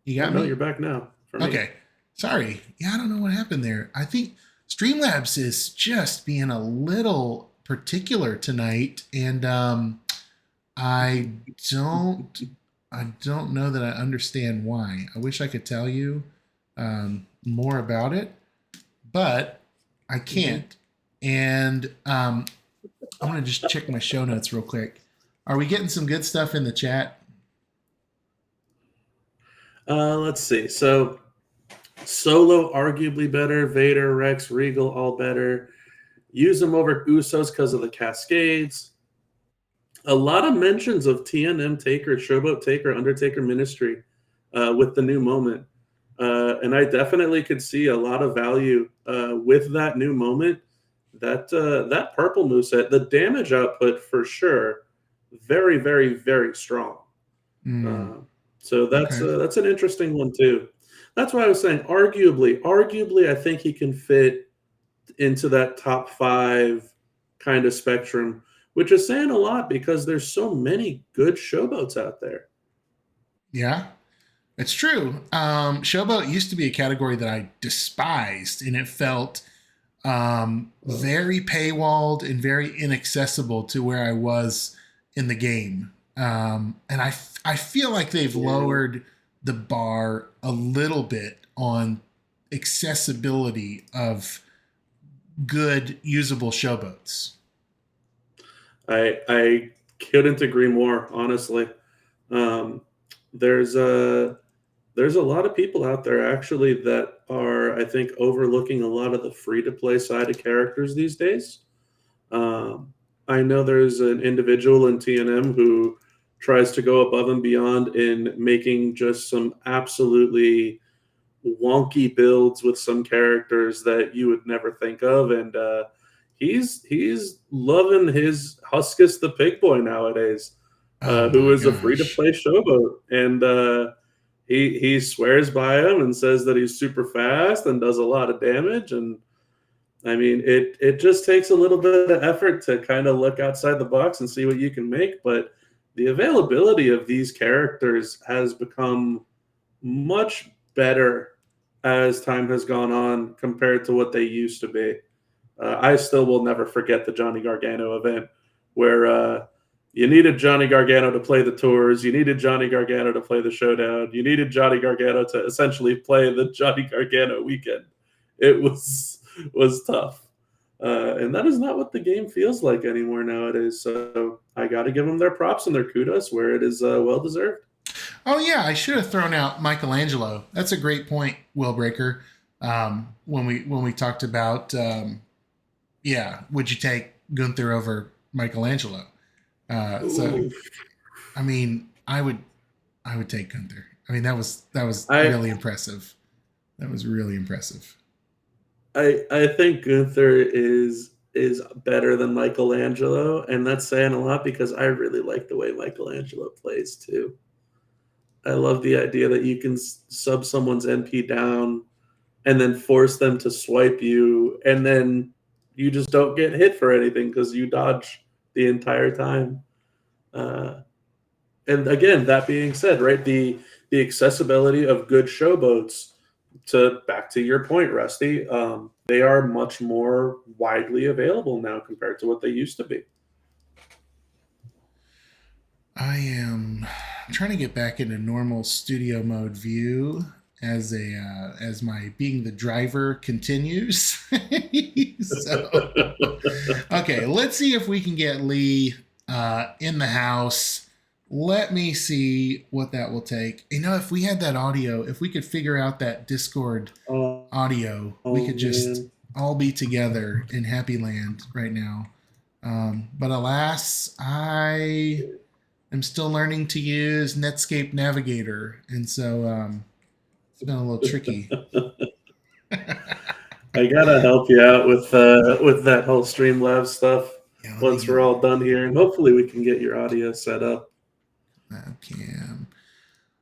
S1: You got me?
S2: No, you're back now.
S1: Okay. Sorry. Yeah, I don't know what happened there. I think Streamlabs is just being a little particular tonight, and I don't know that I understand why. I wish I could tell you more about it, but I can't. And I'm gonna just check my show notes real quick. Are we getting some good stuff in the chat?
S2: Let's see. So Solo arguably better. Vader, Rex, Regal all better. Use them over Usos because of the Cascades. A lot of mentions of TNM Taker, Showboat Taker, Undertaker Ministry with the new moment. And I definitely could see a lot of value with that new moment. That purple moveset, the damage output for sure, very, very, very strong. So that's an interesting one too. That's why I was saying arguably, I think he can fit into that top 5 kind of spectrum, which is saying a lot because there's so many good showboats out there.
S1: Yeah, it's true. Showboat used to be a category that I despised, and it felt very paywalled and very inaccessible to where I was in the game. And I feel like they've
S2: Yeah.
S1: lowered the bar a little bit on accessibility of good usable showboats.
S2: I couldn't agree more, honestly. Um, there's a there's a lot of people out there actually that are, I think, overlooking a lot of the free to play side of characters these days. Um, I know there's an individual in TNM who tries to go above and beyond in making just some absolutely wonky builds with some characters that you would never think of, and he's loving his Huskus the Pig Boy nowadays,
S1: Oh
S2: who
S1: my
S2: is a free to
S1: gosh.
S2: play showboat, and he swears by him and says that he's super fast and does a lot of damage. And I mean, it just takes a little bit of effort to kind of look outside the box and see what you can make, but the availability of these characters has become much better as time has gone on compared to what they used to be. I still will never forget the Johnny Gargano event where you needed Johnny Gargano to play the tours, you needed Johnny Gargano to play the showdown, you needed Johnny Gargano to essentially play the Johnny Gargano weekend. It was tough. And that is not what the game feels like anymore nowadays. So I got to give them their props and their kudos where it is well deserved.
S1: Oh yeah, I should have thrown out Michelangelo. That's a great point, Will Breaker. When we talked about yeah, would you take Gunther over Michelangelo? So
S2: Ooh.
S1: I mean, I would take Gunther. I mean, that was
S2: I
S1: really impressive. That was really impressive.
S2: I think Gunther is better than Michelangelo, and that's saying a lot because I really like the way Michelangelo plays too. I love the idea that you can sub someone's NP down and then force them to swipe you, and then you just don't get hit for anything because you dodge the entire time. Uh, and again, that being said, right, the accessibility of good showboats, to back to your point, Rusty, they are much more widely available now compared to what they used to be.
S1: I am trying to get back into normal studio mode view as my being the driver continues. So okay, let's see if we can get Lee in the house. Let me see what that will take. You know, if we had that audio, if we could figure out that Discord
S2: Oh,
S1: audio, we
S2: oh
S1: could just
S2: man.
S1: all be together in Happy Land right now. But alas, I am still learning to use Netscape Navigator, and so it's been a little tricky.
S2: I gotta help you out with that whole Streamlabs stuff
S1: Yeah, let me
S2: once
S1: get
S2: we're all done here, and hopefully we can get your audio set up.
S1: webcam.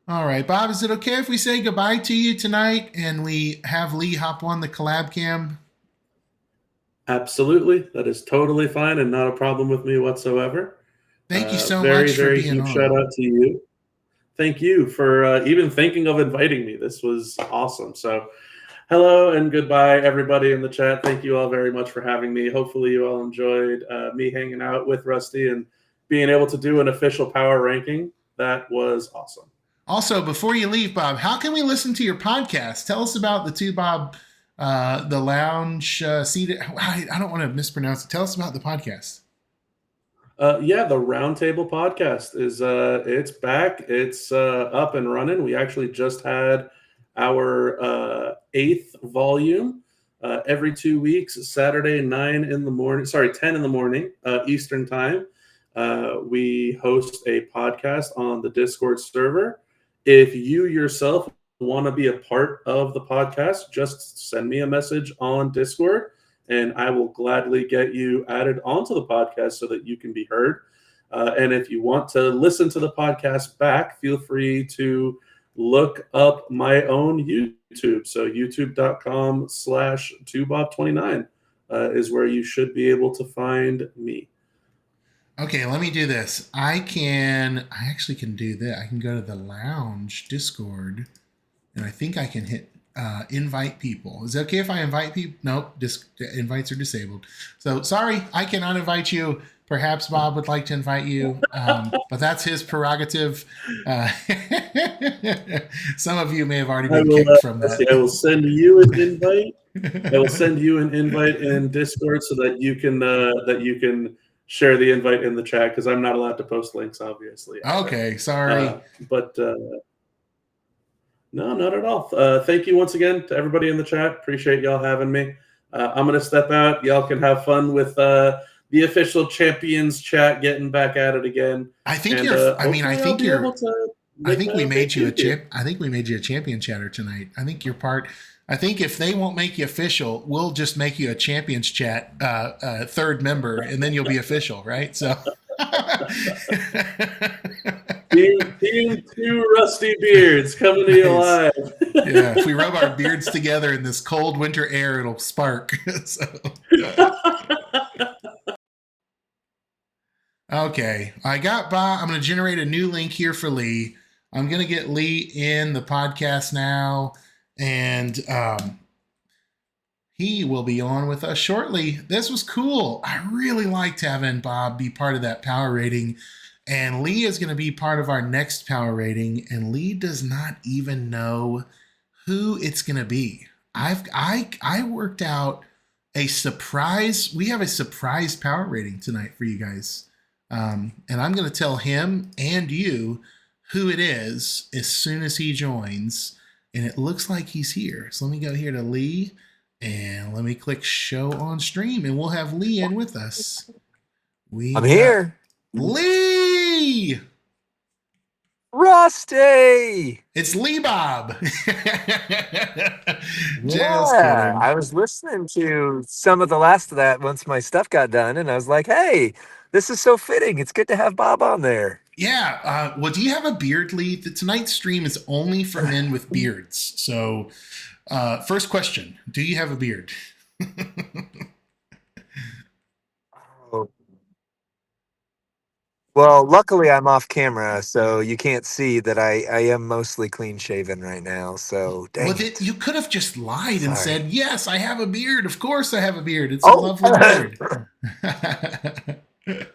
S1: All right, Bob, is it okay if we say goodbye to you tonight and we have Lee hop on the collab cam?
S2: Absolutely, that is totally fine and not a problem with me whatsoever.
S1: Thank you so
S2: Very,
S1: much for
S2: very
S1: being
S2: huge shout
S1: on.
S2: out to you. Thank you for even thinking of inviting me. This was awesome. So, hello and goodbye, everybody in the chat. Thank you all very much for having me. Hopefully, you all enjoyed me hanging out with Rusty and being able to do an official power ranking. That was awesome.
S1: Also, before you leave, Bob, how can we listen to your podcast? Tell us about the two Bob, the lounge seated. I don't want to mispronounce it. Tell us about the podcast.
S2: Yeah, the Roundtable podcast is it's back. It's up and running. We actually just had our eighth volume. Every 2 weeks, Saturday 9 in the morning. Sorry, 10 in the morning Eastern time. We host a podcast on the Discord server. If you yourself want to be a part of the podcast, just send me a message on Discord and I will gladly get you added onto the podcast so that you can be heard. And if you want to listen to the podcast back, feel free to look up my own YouTube. So youtube.com/2bob29 is where you should be able to find me.
S1: Okay, let me do this. I actually can do that. I can go to the lounge Discord and I think I can hit invite people. Is it okay if I invite people? Nope, invites are disabled. So sorry, I cannot invite you. Perhaps Bob would like to invite you, but that's his prerogative. Uh, some of you may have already
S2: I
S1: been
S2: will.
S1: kicked from
S2: Let's see.
S1: that.
S2: I will send you an invite. I will send you an invite in Discord so that you can share the invite in the chat because I'm not allowed to post links, obviously. Either.
S1: Okay, sorry.
S2: But no, not at all. Thank you once again to everybody in the chat. Appreciate y'all having me. I'm gonna step out. Y'all can have fun with the official champions chat, getting back at it again.
S1: I think
S2: And
S1: you're. I mean, I
S2: hopefully, I'll
S1: think
S2: be
S1: you're.
S2: able to
S1: I
S2: make
S1: think
S2: my
S1: we
S2: own
S1: made you a
S2: debut.
S1: champ. I think we made you a champion chatter tonight. I think you're part. I think if they won't make you official, we'll just make you a champions chat third member, and then you'll be official, right? So.
S2: Team two rusty beards coming to you
S1: Nice.
S2: live.
S1: Yeah, if we rub our beards together in this cold winter air, it'll spark. So, okay, I got Bob. I'm going to generate a new link here for Lee. I'm going to get Lee in the podcast now, and he will be on with us shortly. This was cool. I really liked having Bob be part of that power rating. And Lee is going to be part of our next power rating. And Lee does not even know who it's going to be. I worked out a surprise. We have a surprise power rating tonight for you guys. And I'm going to tell him and you who it is as soon as he joins. And it looks like he's here. So let me go here to Lee. And let me click show on stream, and we'll have Lee in with us.
S3: I'm
S1: We've got
S3: here.
S1: Lee.
S3: Rusty!
S1: It's Lee Bob. Just
S3: Yeah,
S1: kidding.
S3: I was listening to some of the last of that once my stuff got done, and I was like, hey, this is so fitting. It's good to have Bob on there.
S1: Yeah. Well, do you have a beard, Lee? Tonight's stream is only for men with beards. So, first question: do you have a beard?
S3: Oh. Well, luckily I'm off camera, so you can't see that I am mostly clean shaven right now. So, dang it.
S1: You could have just lied and
S3: Sorry.
S1: said, "Yes, I have a beard. Of course, I have a beard. It's a
S3: Oh,
S1: lovely beard." Okay.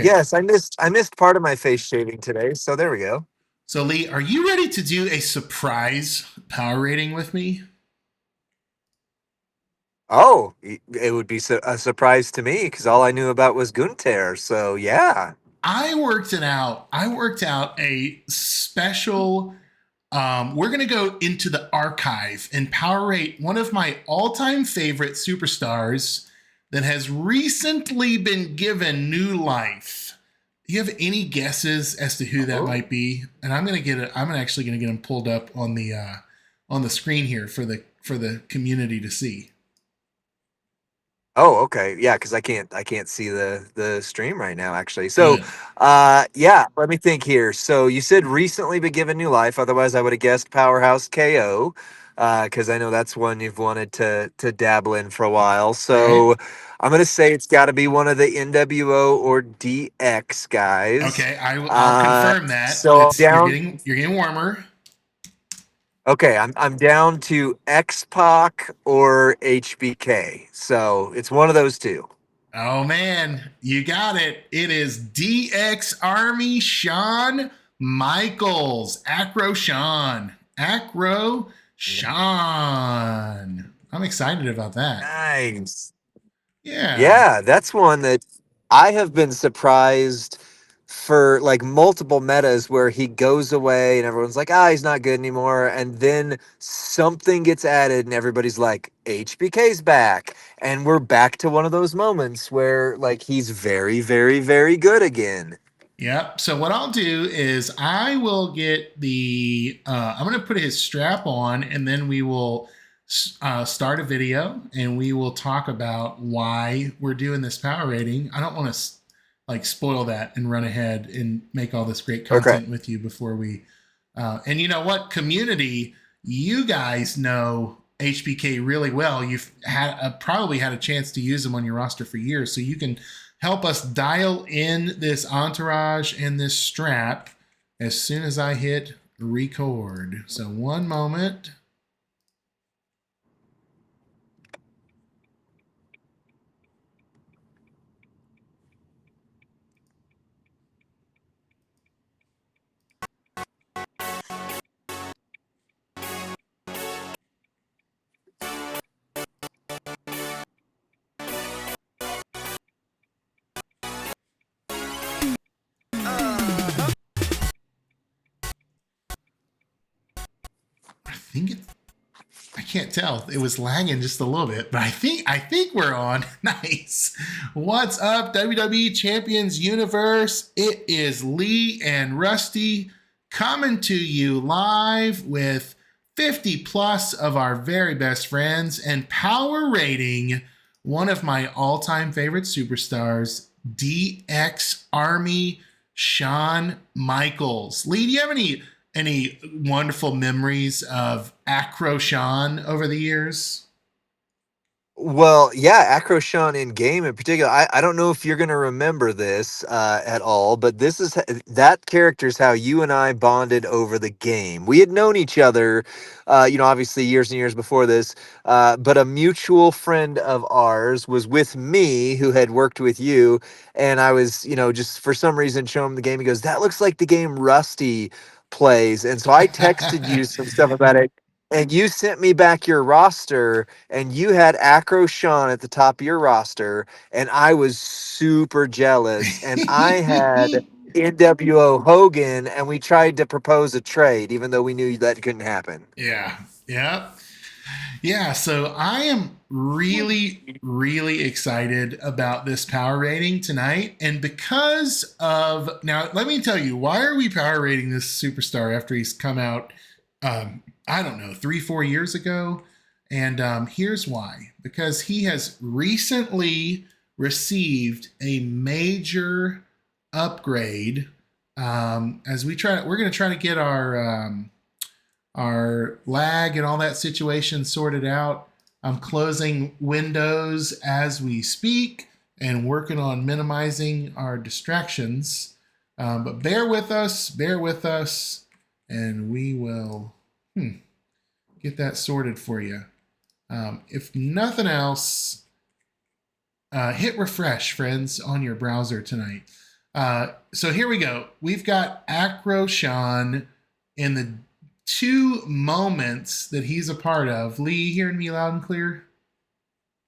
S3: yes, I missed part of my face shaving today, so there we go.
S1: So, Lee, are you ready to do a surprise power rating with me?
S3: Oh, it would be a surprise to me because all I knew about was Gunther. So yeah.
S1: I worked it out. I worked out a special. We're going to go into the archive and power rate one of my all-time favorite superstars that has recently been given new life. Do you have any guesses as to who that might be? And I'm going to get it. I'm actually going to get him pulled up on the screen here for the community to see.
S3: Oh, okay. Yeah, because I can't see the stream right now actually. So
S1: Good.
S3: yeah, let me think here. So you said recently been given new life, otherwise I would have guessed Powerhouse KO. Because I know that's one you've wanted to dabble in for a while.
S1: Right.
S3: So I'm gonna say it's got to be one of the NWO or DX guys.
S1: Okay, I'll confirm that.
S3: So I'm
S1: You're
S3: down.
S1: getting warmer.
S3: Okay, I'm down to X Pac or HBK. So it's one of those two.
S1: Oh man, you got it. It is DX Army Shawn Michaels. Acro Shawn. Acro Shawn. I'm excited about that.
S3: Nice.
S1: Yeah.
S3: Yeah, that's one that I have been surprised for like multiple metas where he goes away and everyone's like, he's not good anymore. And then something gets added and everybody's like, HBK's back. And we're back to one of those moments where like he's very, very, very good again.
S1: Yep. So what I'll do is I will get I'm going to put his strap on, and then we will start a video, and we will talk about why we're doing this power rating. I don't want to like spoil that and run ahead and make all this great
S3: Okay.
S1: content with you before we. And you know what, community, you guys know HBK really well. You've probably had a chance to use him on your roster for years, so you can help us dial in this entourage and this strap as soon as I hit record. So one moment. think I can't tell. It was lagging just a little bit, but I think we're on. Nice. What's up, WWE Champions Universe? It is Lee and Rusty coming to you live with 50 plus of our very best friends and power rating one of my all-time favorite superstars, DX Army Shawn Michaels. Lee, do you have any wonderful memories of Acro Shawn over the years?
S3: Well, yeah, Akroshan in game in particular. I don't know if you're going to remember this at all, but that character's how you and I bonded over the game. We had known each other, obviously years and years before this, but a mutual friend of ours was with me who had worked with you, and I was, just for some reason showing him the game. He goes, "That looks like the game Rusty plays," and so I texted you some stuff about it. And you sent me back your roster, and you had Acro Sean at the top of your roster, and I was super jealous. And I had NWO Hogan, and we tried to propose a trade, even though we knew that couldn't happen.
S1: Yeah. Yeah. Yeah, so I am really excited about this power rating tonight. And because of, now, let me tell you, why are we power rating this superstar after he's come out, I don't know, 3-4 years ago? And here's why. Because he has recently received a major upgrade. As we're going to try to get our lag and all that situation sorted out. I'm closing windows as we speak and working on minimizing our distractions. But bear with us, and we will get that sorted for you. If nothing else, hit refresh, friends, on your browser tonight. So here we go. We've got Acro Sean in the 2 moments that he's a part of. Lee, you hearing me loud and clear?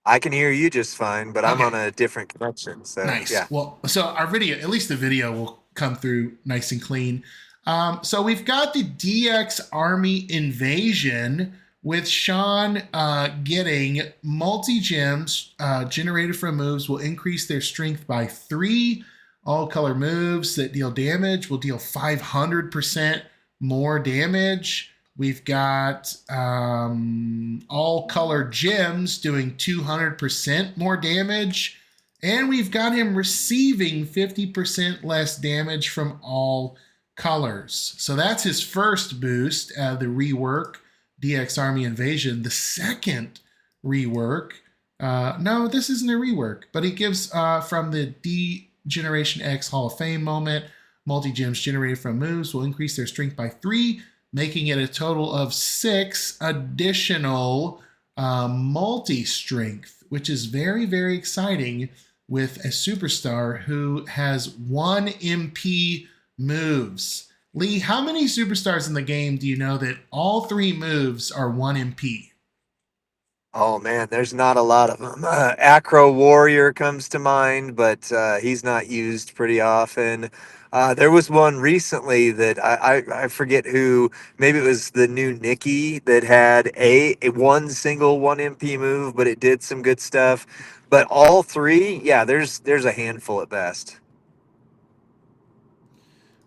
S3: I can hear you just fine, but I'm
S1: Okay.
S3: on a different connection. So,
S1: Nice.
S3: yeah.
S1: Well, so our video, at least the video, will come through nice and clean. So we've got the DX Army Invasion with Sean getting multi-gems generated from moves will increase their strength by 3. All color moves that deal damage will deal 500% more damage. We've got all color gems doing 200% more damage. And we've got him receiving 50% less damage from all colors. So that's his first boost, the rework, DX Army Invasion. The second rework, no, this isn't a rework, but he gives from the D Generation X Hall of Fame moment, multi-gems generated from moves will increase their strength by 3, making it a total of 6 additional multi-strength, which is very exciting with a superstar who has 1 MP moves. Lee, how many superstars in the game do you know that all 3 moves are 1 MP?
S3: Oh man, there's not a lot of them. Acro Warrior comes to mind, but he's not used pretty often. There was one recently that I forget who. Maybe it was the new Nikki that had a one single 1 MP move, but it did some good stuff. But all 3, yeah, there's a handful at best.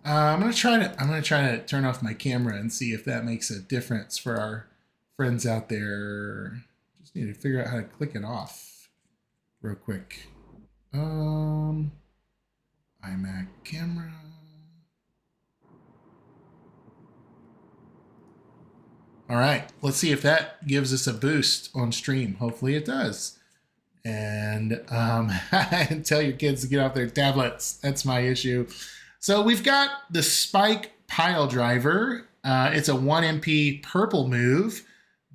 S1: I'm gonna try to turn off my camera and see if that makes a difference for our friends out there. Just need to figure out how to click it off real quick. iMac camera. All right, let's see if that gives us a boost on stream. Hopefully it does. And tell your kids to get off their tablets. That's my issue. So we've got the Spike Pile Driver. It's a 1 MP purple move,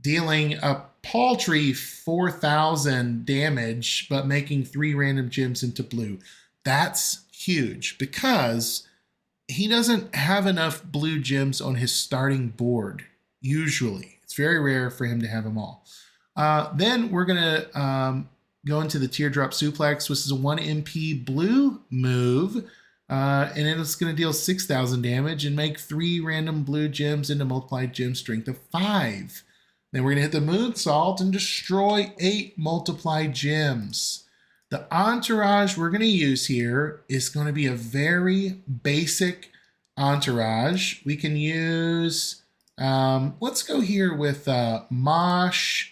S1: dealing a paltry 4,000 damage, but making 3 random gems into blue. That's huge because he doesn't have enough blue gems on his starting board, usually. It's very rare for him to have them all. Then we're going to go into the Teardrop Suplex, which is a 1 MP blue move. And it's going to deal 6,000 damage and make 3 random blue gems into multiplied gem strength of 5. Then we're going to hit the moonsault and destroy 8 multiplied gems. The entourage we're going to use here is going to be a very basic entourage. We can use, let's go here with Mosh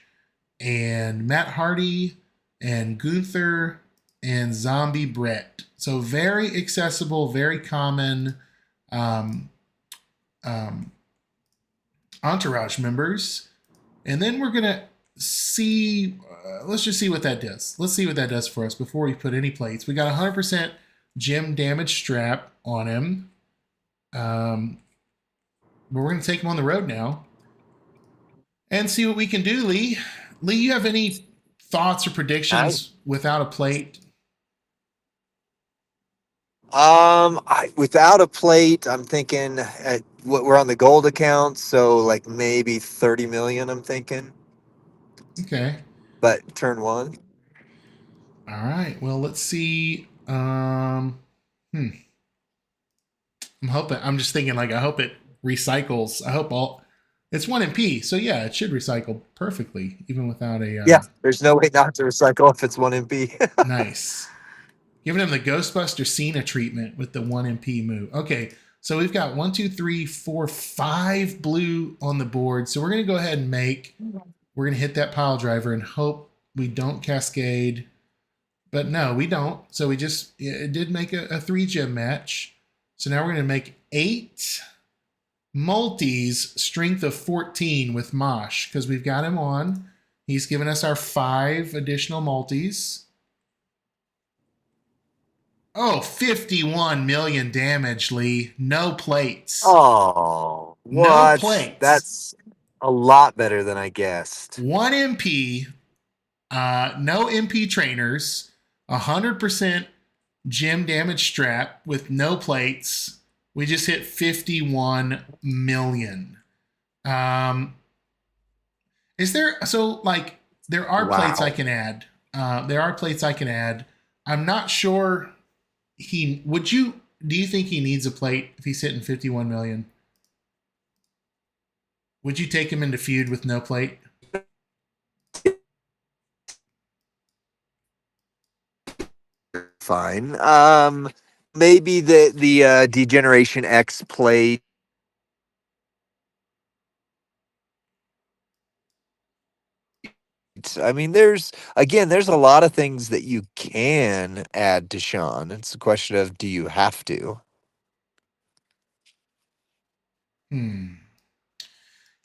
S1: and Matt Hardy and Gunther and Zombie Brett. So very accessible, very common um, um, entourage members. And then we're going to see, let's just see what that does. Let's see what that does for us before we put any plates. We got 100% gem damage strap on him. But we're going to take him on the road now and see what we can do, Lee. Lee, you have any thoughts or predictions without a plate?
S3: Without a plate, I'm thinking we're on the gold account, so like maybe 30 million. I'm thinking,
S1: Okay.
S3: but turn one.
S1: All right. Well, let's see. I'm hoping. I'm just thinking. Like, I hope it recycles. I hope all. It's 1 MP, so yeah, it should recycle perfectly, even without a.
S3: Yeah, there's no way not to recycle if it's 1 MP.
S1: Nice. Giving him the Ghostbuster Cena treatment with the 1 MP move. Okay, so we've got 1, 2, 3, 4, 5 blue on the board. So we're gonna go ahead and make. We're gonna hit that pile driver and hope we don't cascade. But no, we don't. So it did make a 3 gem match. So now we're going to make 8 multis, strength of 14 with Mosh because we've got him on. He's given us our 5 additional multis. Oh, 51 million damage, Lee. No plates.
S3: Oh, what?
S1: No plates.
S3: That's a lot better than I guessed.
S1: 1 MP, no MP trainers, 100% gem damage strap with no plates. We just hit 51 million. Is there, so like, there are plates I can add. There are plates I can add. I'm not sure do you think he needs a plate if he's hitting 51 million? Would you take him into feud with no plate?
S3: Fine. Maybe the Degeneration X plate. I mean, there's a lot of things that you can add to Sean. It's a question of, do you have to?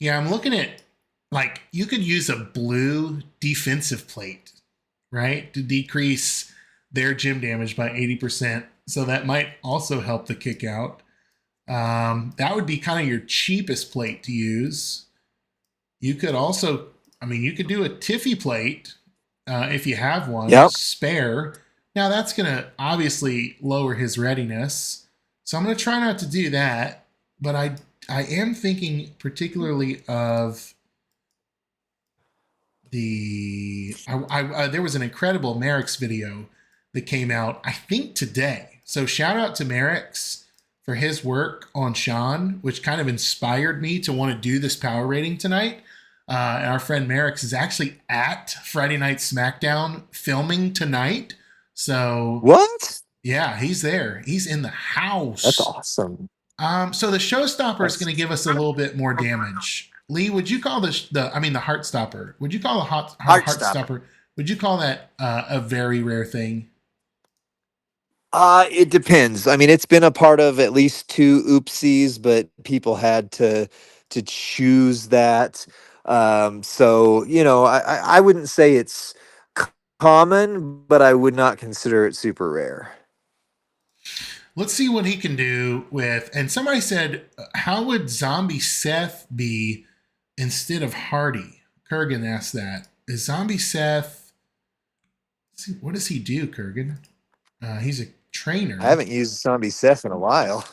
S1: Yeah, I'm looking at, like, you could use a blue defensive plate, right? To decrease their gym damage by 80%. So that might also help the kick out. That would be kind of your cheapest plate to use. You could also, I mean, you could do a Tiffy plate if you have one spare. Now that's going to obviously lower his readiness. So I'm going to try not to do that. But I am thinking particularly of there was an incredible Merrick's video that came out, I think today. So shout out to Merrick's for his work on Sean, which kind of inspired me to want to do this power rating tonight. And our friend Merrick's is actually at Friday Night SmackDown filming tonight. So
S3: what?
S1: Yeah, he's there. He's in the house.
S3: That's awesome.
S1: So the showstopper is going to give us a little bit more damage. Lee, would you call the Heartstopper? Would you call a Heartstopper? Would you call that a very rare thing?
S3: It depends. I mean, it's been a part of at least 2 oopsies, but people had to choose that. So I wouldn't say it's common, but I would not consider it super rare.
S1: Let's see what he can do with. And somebody said, how would Zombie Seth be instead of Hardy? Kurgan asked that. Is Zombie Seth? What does he do, Kurgan? He's a trainer.
S3: I haven't used Zombie Seth in a while.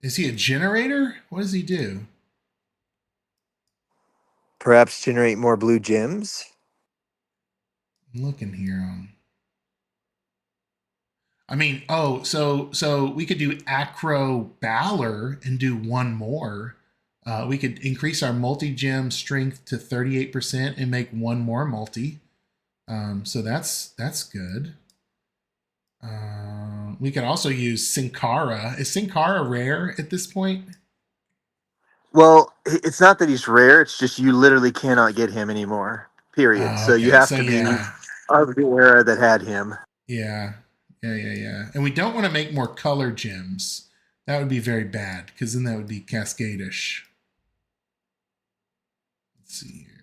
S1: Is he a generator? What does he do?
S3: Perhaps generate more blue gems?
S1: I'm looking here. I mean, oh, so we could do Acro Balor and do one more. We could increase our multi gem strength to 38% and make one more multi. So that's good. We could also use Sin Cara. Is Sin Cara rare at this point?
S3: Well, it's not that he's rare. It's just you literally cannot get him anymore. Period. So you
S1: Okay,
S3: have
S1: so
S3: to be
S1: yeah,
S3: of the era that had him.
S1: yeah, yeah. And we don't want to make more color gems. That would be very bad because then that would be Cascadish. Let's see here.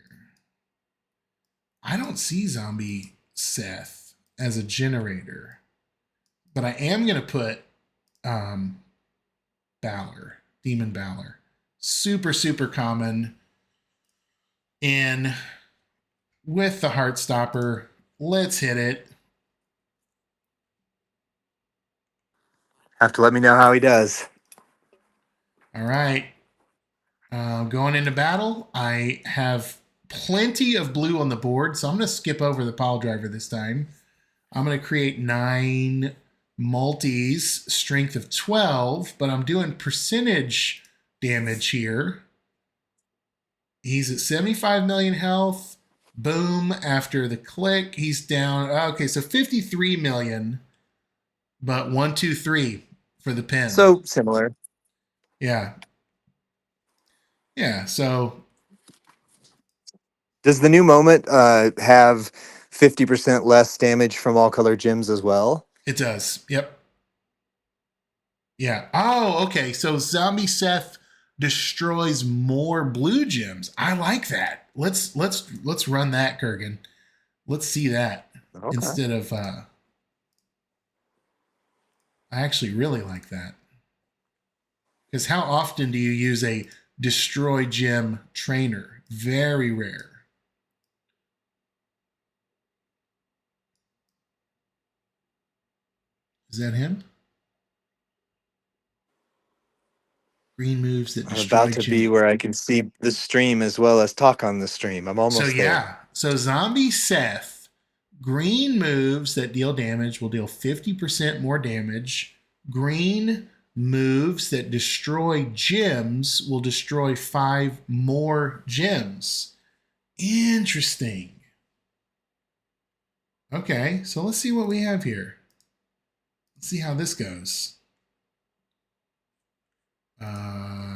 S1: I don't see Zombie Seth as a generator, but I am gonna put um, Balor, Demon Balor, super common in with the Heartstopper. Let's hit it.
S3: Have to let me know how he does.
S1: All right. Going into battle, I have plenty of blue on the board, so I'm going to skip over the pile driver this time. I'm going to create 9 multis, strength of 12, but I'm doing percentage damage here. He's at 75 million health. Boom. After the click, he's down. Okay, so 53 million, but 1, 2, 3 for the pin.
S3: So similar.
S1: Yeah. Yeah, so
S3: Does the new moment have 50% less damage from all color gems as well?
S1: it does. Yep. Yeah. Oh, okay. So Zombie Seth destroys more blue gems. I like that. Let's run that, Kurgan. Let's see that
S3: Okay.
S1: instead of I actually really like that. Because how often do you use a destroy gem trainer? Very rare. Is that him? Green moves that
S3: I'm
S1: destroy
S3: about to be
S1: gem.
S3: where I can see the stream as well as talk on the stream. I'm
S1: So
S3: almost there.
S1: yeah. So Zombie Seth, green moves that deal damage will deal 50% more damage. Green moves that destroy gems will destroy 5 more gems. Interesting. Okay, so let's see what we have here. Let's see how this goes.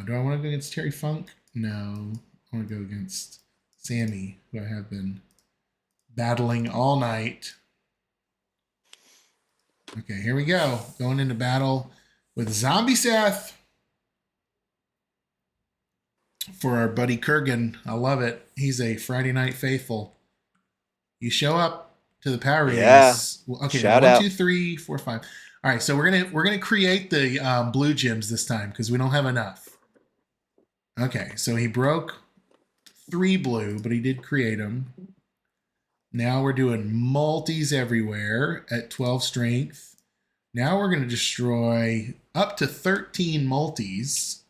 S1: Do I want to go against Terry Funk? No. I want to go against Sammy, who I have been battling all night. Okay, here we go. Going into battle with Zombie Seth for our buddy Kurgan. I love it. He's a Friday Night Faithful. You show up to the power
S3: Yeah.
S1: ratings. Okay,
S3: Shout
S1: now 1,
S3: out.
S1: 2, 3, 4, 5. All right, so we're gonna create the blue gems this time because we don't have enough. Okay, so he broke 3 blue, but he did create them. Now we're doing multis everywhere at 12 strength. Now we're going to destroy up to 13 multis.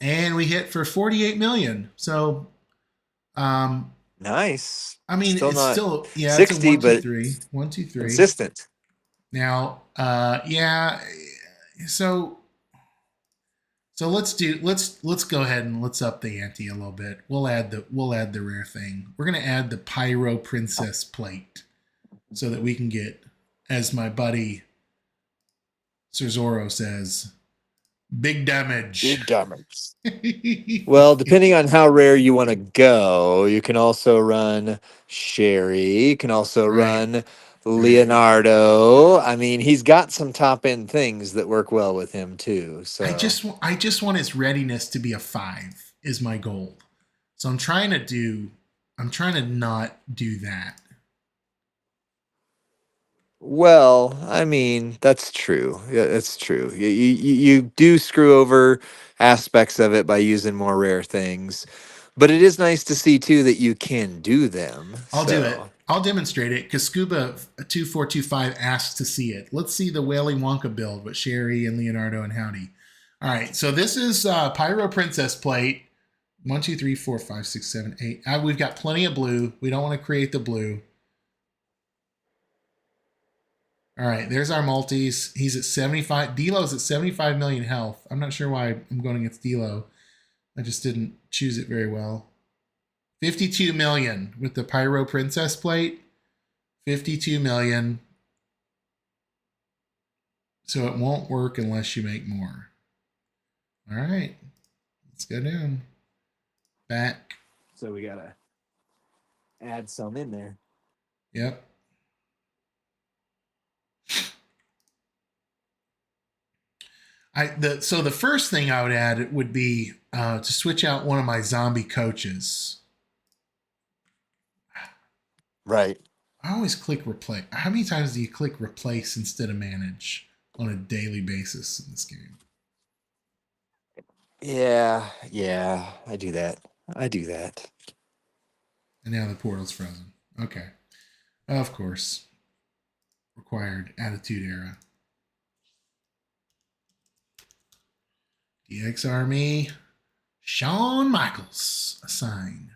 S1: And we hit for 48 million. So,
S3: Nice.
S1: I mean,
S3: Still
S1: it's
S3: not
S1: still, yeah, it's a
S3: 60,
S1: one, two,
S3: but
S1: three, 1, 2, 3.
S3: consistent.
S1: Now, yeah. So, let's go ahead and let's up the ante a little bit. We'll add the rare thing. We're gonna add the Pyro Princess plate so that we can get, as my buddy Cerzoro says, big damage.
S3: Big damage. Well, depending on how rare you want to go, you can also run Sherry. You can also
S1: Right.
S3: run Leonardo. I mean, he's got some top end things that work well with him too. So,
S1: I just want his readiness to be a 5 is my goal. So I'm trying to not do that.
S3: well, I mean, that's true. Yeah, that's true. You do screw over aspects of it by using more rare things, but it is nice to see too that you can do them.
S1: I'll do it.
S3: So,
S1: I'll demonstrate it because Scuba 2425 asks to see it. Let's see the Whaley Wonka build with Sherry and Leonardo and Howdy. All right, so this is Pyro Princess plate. 1, 2, 3, 4, 5, 6, 7, 8. We've got plenty of blue. We don't want to create the blue. All right, there's our multis. He's at 75. Delo's at 75 million health. I'm not sure why I'm going against Delo. I just didn't choose it very well. 52 million with the Pyro Princess plate. 52 million. So it won't work unless you make more. All right, let's go down. Back.
S3: So we gotta add some in there.
S1: Yep. So the first thing I would add would be to switch out one of my zombie coaches.
S3: Right.
S1: I always click replace. How many times do you click replace instead of manage on a daily basis in this game?
S3: Yeah, I do that.
S1: And now the portal's frozen. Okay. Of course. Required Attitude Era. DX Army. Shawn Michaels. Assign.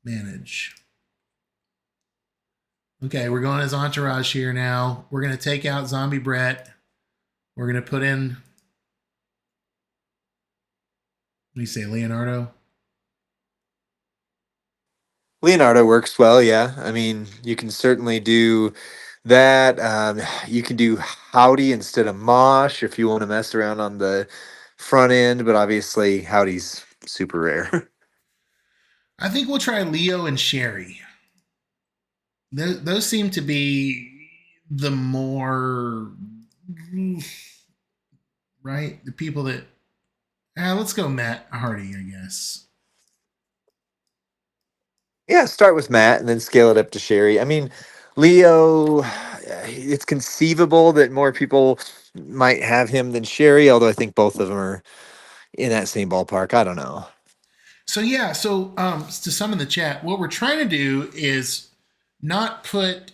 S1: Manage. Okay, we're going as Entourage here now. We're going to take out Zombie Brett. We're going to put in, what do you say, Leonardo?
S3: Leonardo works well, yeah. I mean, you can certainly do that. You can do Howdy instead of Mosh if you want to mess around on the front end, but obviously Howdy's super rare.
S1: I think we'll try Leo and Sherry. Those seem to be the more, right? The people that, let's go Matt Hardy, I guess.
S3: Yeah, start with Matt and then scale it up to Sherry. I mean, Leo, it's conceivable that more people might have him than Sherry, although I think both of them are in that same ballpark. I don't know.
S1: So yeah, to some in the chat, what we're trying to do is not put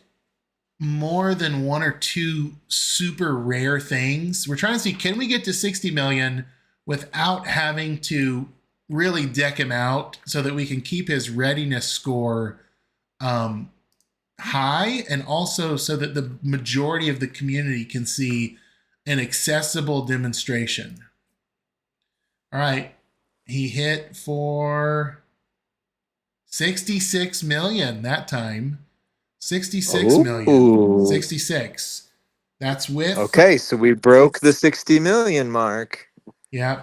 S1: more than one or two super rare things. We're trying to see, can we get to 60 million without having to really deck him out so that we can keep his readiness score high, and also so that the majority of the community can see an accessible demonstration. All right, he hit for 66 million that time. 66 million.
S3: Ooh.
S1: 66. That's with,
S3: Okay, so we broke the 60 million mark.
S1: yeah.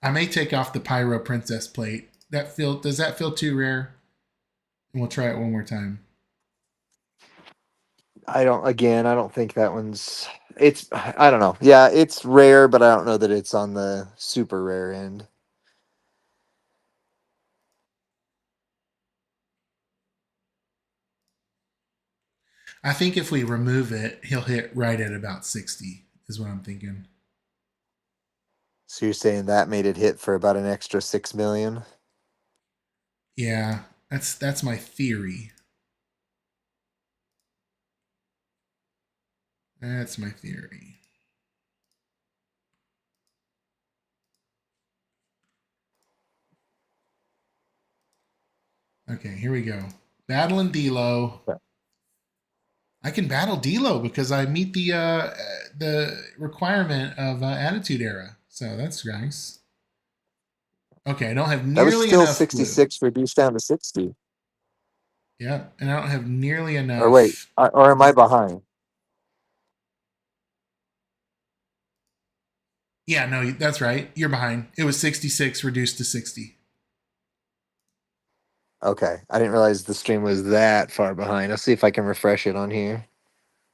S1: I may take off the Pyro Princess plate. Does that feel too rare? And we'll try it one more time.
S3: I don't think that one's I don't know. Yeah, it's rare, but I don't know that it's on the super rare end.
S1: I think if we remove it, he'll hit right at about 60, is what I'm thinking.
S3: So you're saying that made it hit for about an extra 6 million?
S1: Yeah, that's my theory. That's my theory. Okay, here we go. Battling D'Lo. I can battle D'Lo because I meet the requirement of Attitude Era. So that's nice. Okay, I don't have
S3: That was
S1: nearly
S3: still
S1: enough blue.
S3: 66 reduced down to 60.
S1: Yeah, and I don't have nearly
S3: Or wait,
S1: enough.
S3: or am I behind?
S1: Yeah, no, that's right. You're behind. It was 66 reduced to 60.
S3: Okay, I didn't realize the stream was that far behind. I'll see if I can refresh it on here.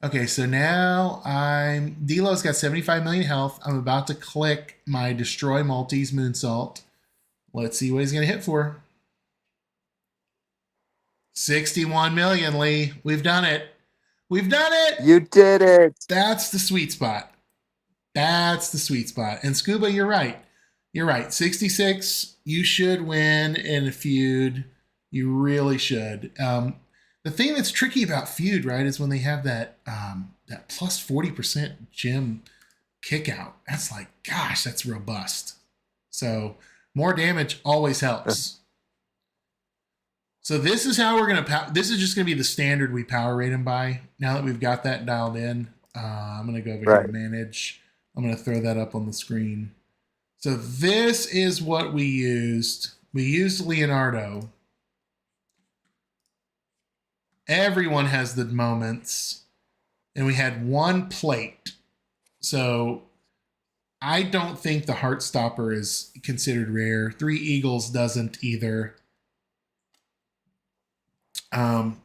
S1: Okay, so now D'Lo's got 75 million health. I'm about to click my Destroy Multis Moonsault. Let's see what he's going to hit for. 61 million, Lee. We've done it. We've done it.
S3: You did it.
S1: That's the sweet spot. That's the sweet spot. And Scuba, you're right. You're right. 66, you should win in a feud. You really should. The thing that's tricky about feud, right, is when they have that that plus 40% gem kick out. That's like, gosh, that's robust. So more damage always helps. So this is how we're gonna. This is just gonna be the standard we power rate him by. Now that we've got that dialed in, I'm gonna go over here to
S3: Right.
S1: manage. I'm gonna throw that up on the screen. So this is what we used. We used Leonardo. Everyone has the moments, and we had one plate. So I don't think the Heartstopper is considered rare. Three Eagles doesn't either.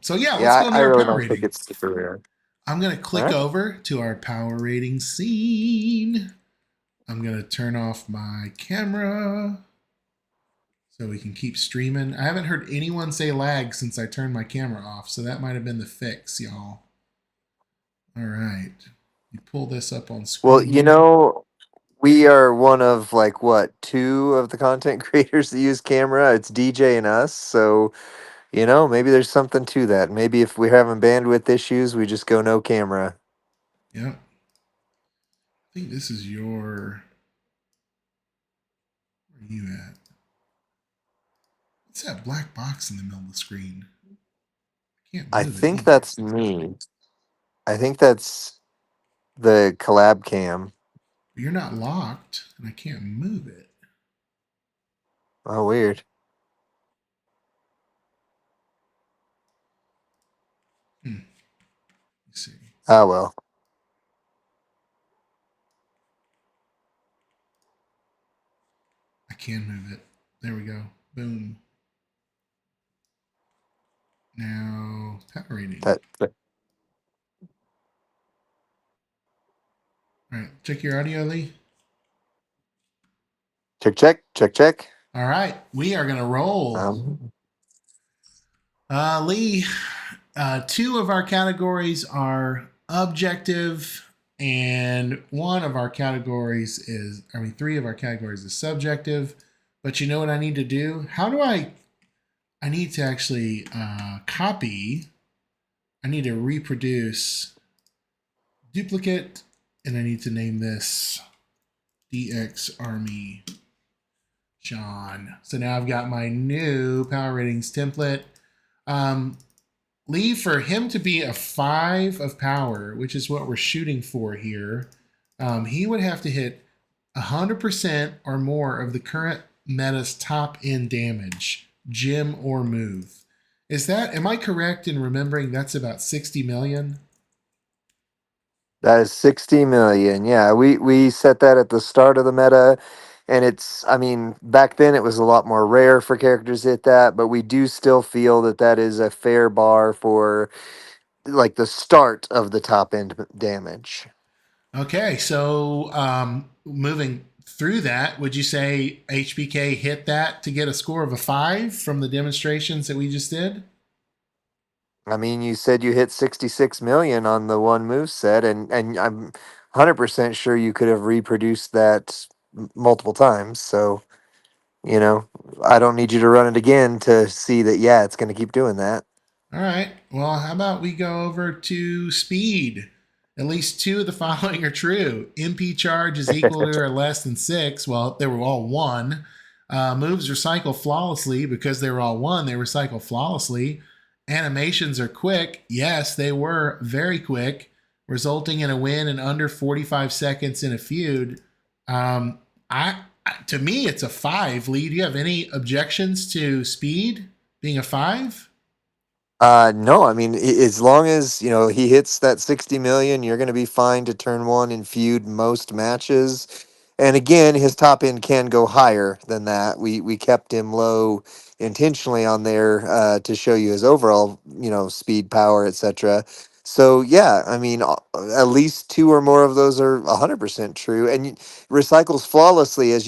S1: So yeah, let's
S3: Yeah,
S1: go into
S3: I
S1: our
S3: really
S1: power
S3: don't think
S1: rating.
S3: it's super rare.
S1: I'm going to
S3: All
S1: click
S3: right.
S1: over to our power rating scene. I'm going to turn off my camera so we can keep streaming. I haven't heard anyone say lag since I turned my camera off, so that might have been the fix, y'all. All right. You pull this up on
S3: Well,
S1: screen here.
S3: we are one of like what, two of the content creators that use camera. It's DJ and us, so maybe there's something to that. Maybe if we're having bandwidth issues, we just go no camera.
S1: Yep. I think this is your. Where are you at? What's that black box in the middle of the screen? I can't
S3: I
S1: move it
S3: think
S1: either.
S3: that's me. I think that's the collab cam.
S1: But you're not locked, and I can't move it.
S3: Oh, weird.
S1: Let's see.
S3: Oh well.
S1: I can move it. There we go. Boom. Now, power rating.
S3: That
S1: All right, check your audio, Lee.
S3: check.
S1: All right, we are going to roll.
S3: Um,
S1: Lee, two of our categories are objective, and one of our categories is, three of our categories is subjective. But you know what I need to do? I need to actually copy, I need to reproduce duplicate, and I need to name this DX Army John. So now I've got my new power ratings template. Lee, for him to be a 5 of power, which is what we're shooting for here, he would have to hit 100% or more of the current meta's top end damage, gym or move. Am I correct in remembering that's about 60 million?
S3: that is 60 million. Yeah, we set that at the start of the meta, and I mean, back then it was a lot more rare for characters to hit that, but we do still feel that that is a fair bar for like the start of the top end damage.
S1: Okay, so moving through that, would you say HBK hit that to get a score of a 5 from the demonstrations that we just did?
S3: I mean, you said you hit 66 million on the one move set, and I'm 100% sure you could have reproduced that multiple times. So, you know, I don't need you to run it again to see that, yeah, it's going to keep doing that.
S1: All right. Well, how about we go over to speed? At least two of the following are true. MP charge is equal to or less than 6. Well, they were all 1. Moves recycle flawlessly because they were all 1. They recycle flawlessly. Animations are quick. Yes, they were very quick, resulting in a win in under 45 seconds in a feud. Um, to me, it's a 5. Lee, do you have any objections to speed being a 5?
S3: No, I mean, as long as, he hits that 60 million, you're going to be fine to turn one in feud most matches. And again, his top end can go higher than that. We kept him low intentionally on there to show you his overall, speed, power, etc. So yeah, I mean, at least two or more of those are 100% true, and recycles flawlessly, as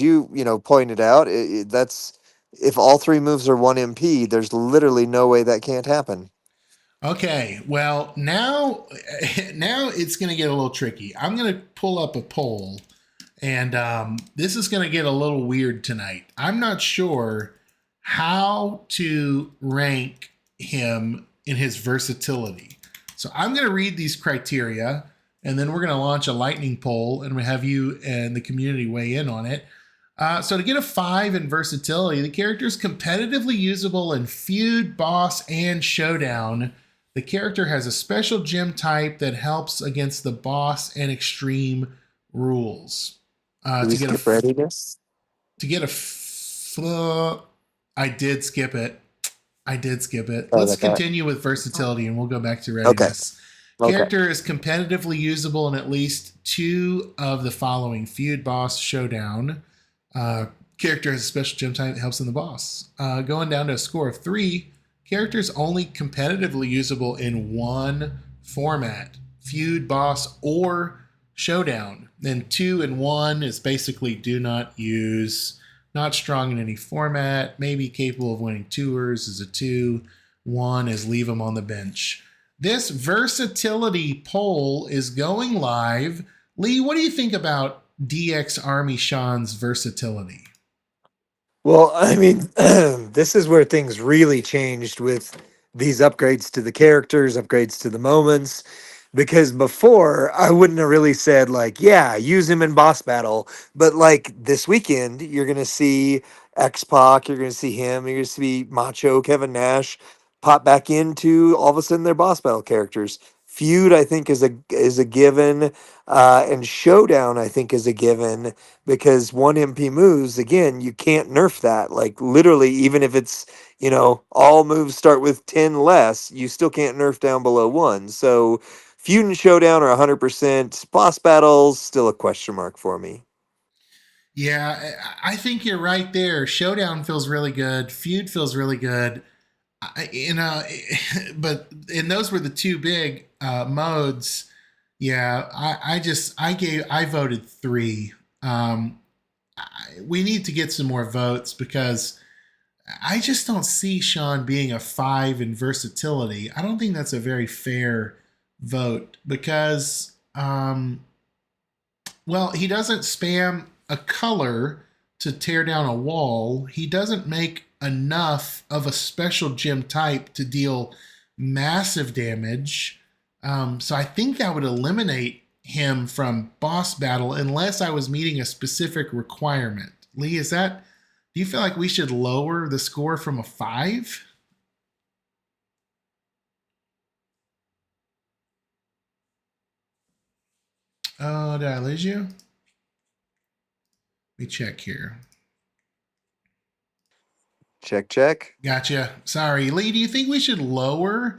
S3: pointed out. That's if all three moves are one MP. There's literally no way that can't happen.
S1: Okay, well now, now it's going to get a little tricky. I'm going to pull up a poll, and this is going to get a little weird tonight. I'm not sure how to rank him in his versatility. So I'm going to read these criteria, and then we're going to launch a lightning poll, and we have you and the community weigh in on it. So to get a 5 in versatility, the character is competitively usable in feud, boss, and showdown. The character has a special gem type that helps against the boss and extreme rules.
S3: Do we
S1: To get a
S3: skip readiness?
S1: to get a I did skip it. I did skip it.
S3: Sorry
S1: Let's
S3: about that.
S1: continue with versatility and we'll go back to
S3: Okay.
S1: readiness.
S3: Okay.
S1: Character is competitively usable in at least 2 of the following: feud, boss, showdown. Uh, Character has a special gem type that helps in the boss. Going down to a score of 3, character is only competitively usable in one format: feud, boss, or showdown. Then 2 and 1 is basically do not use. Not strong in any format. Maybe capable of winning tours is a 2. 1 is leave them on the bench. This versatility poll is going live. Lee, what do you think about DX Army Sean's versatility?
S3: Well, I mean, this is where things really changed with these upgrades to the characters, upgrades to the moments. Because before, I wouldn't have really said, like, yeah, use him in boss battle. But, like, this weekend, you're going to see X Pac, you're going to see him, you're going to see Macho, Kevin Nash pop back into all of a sudden their boss battle characters. Feud, I think, is a given, and Showdown, I think, is a given because one MP moves again, you can't nerf that. Like literally, even if it's all moves start with 10 less, you still can't nerf down below 1. So feud and showdown are 100%. Boss battles still a question mark for me.
S1: Yeah, I think you're right there. Showdown feels really good. Feud feels really good. But and those were the 2 big modes. Yeah, I voted 3. We need to get some more votes because I just don't see Sean being a 5 in versatility. I don't think that's a very fair vote because, well, he doesn't spam a color to tear down a wall. He doesn't make enough of a special gem type to deal massive damage. So I think that would eliminate him from boss battle unless I was meeting a specific requirement. Lee, do you feel like we should lower the score from a 5? Oh, did I lose you? Let me check here.
S3: Check, check.
S1: Gotcha. Sorry. Lee, do you think we should lower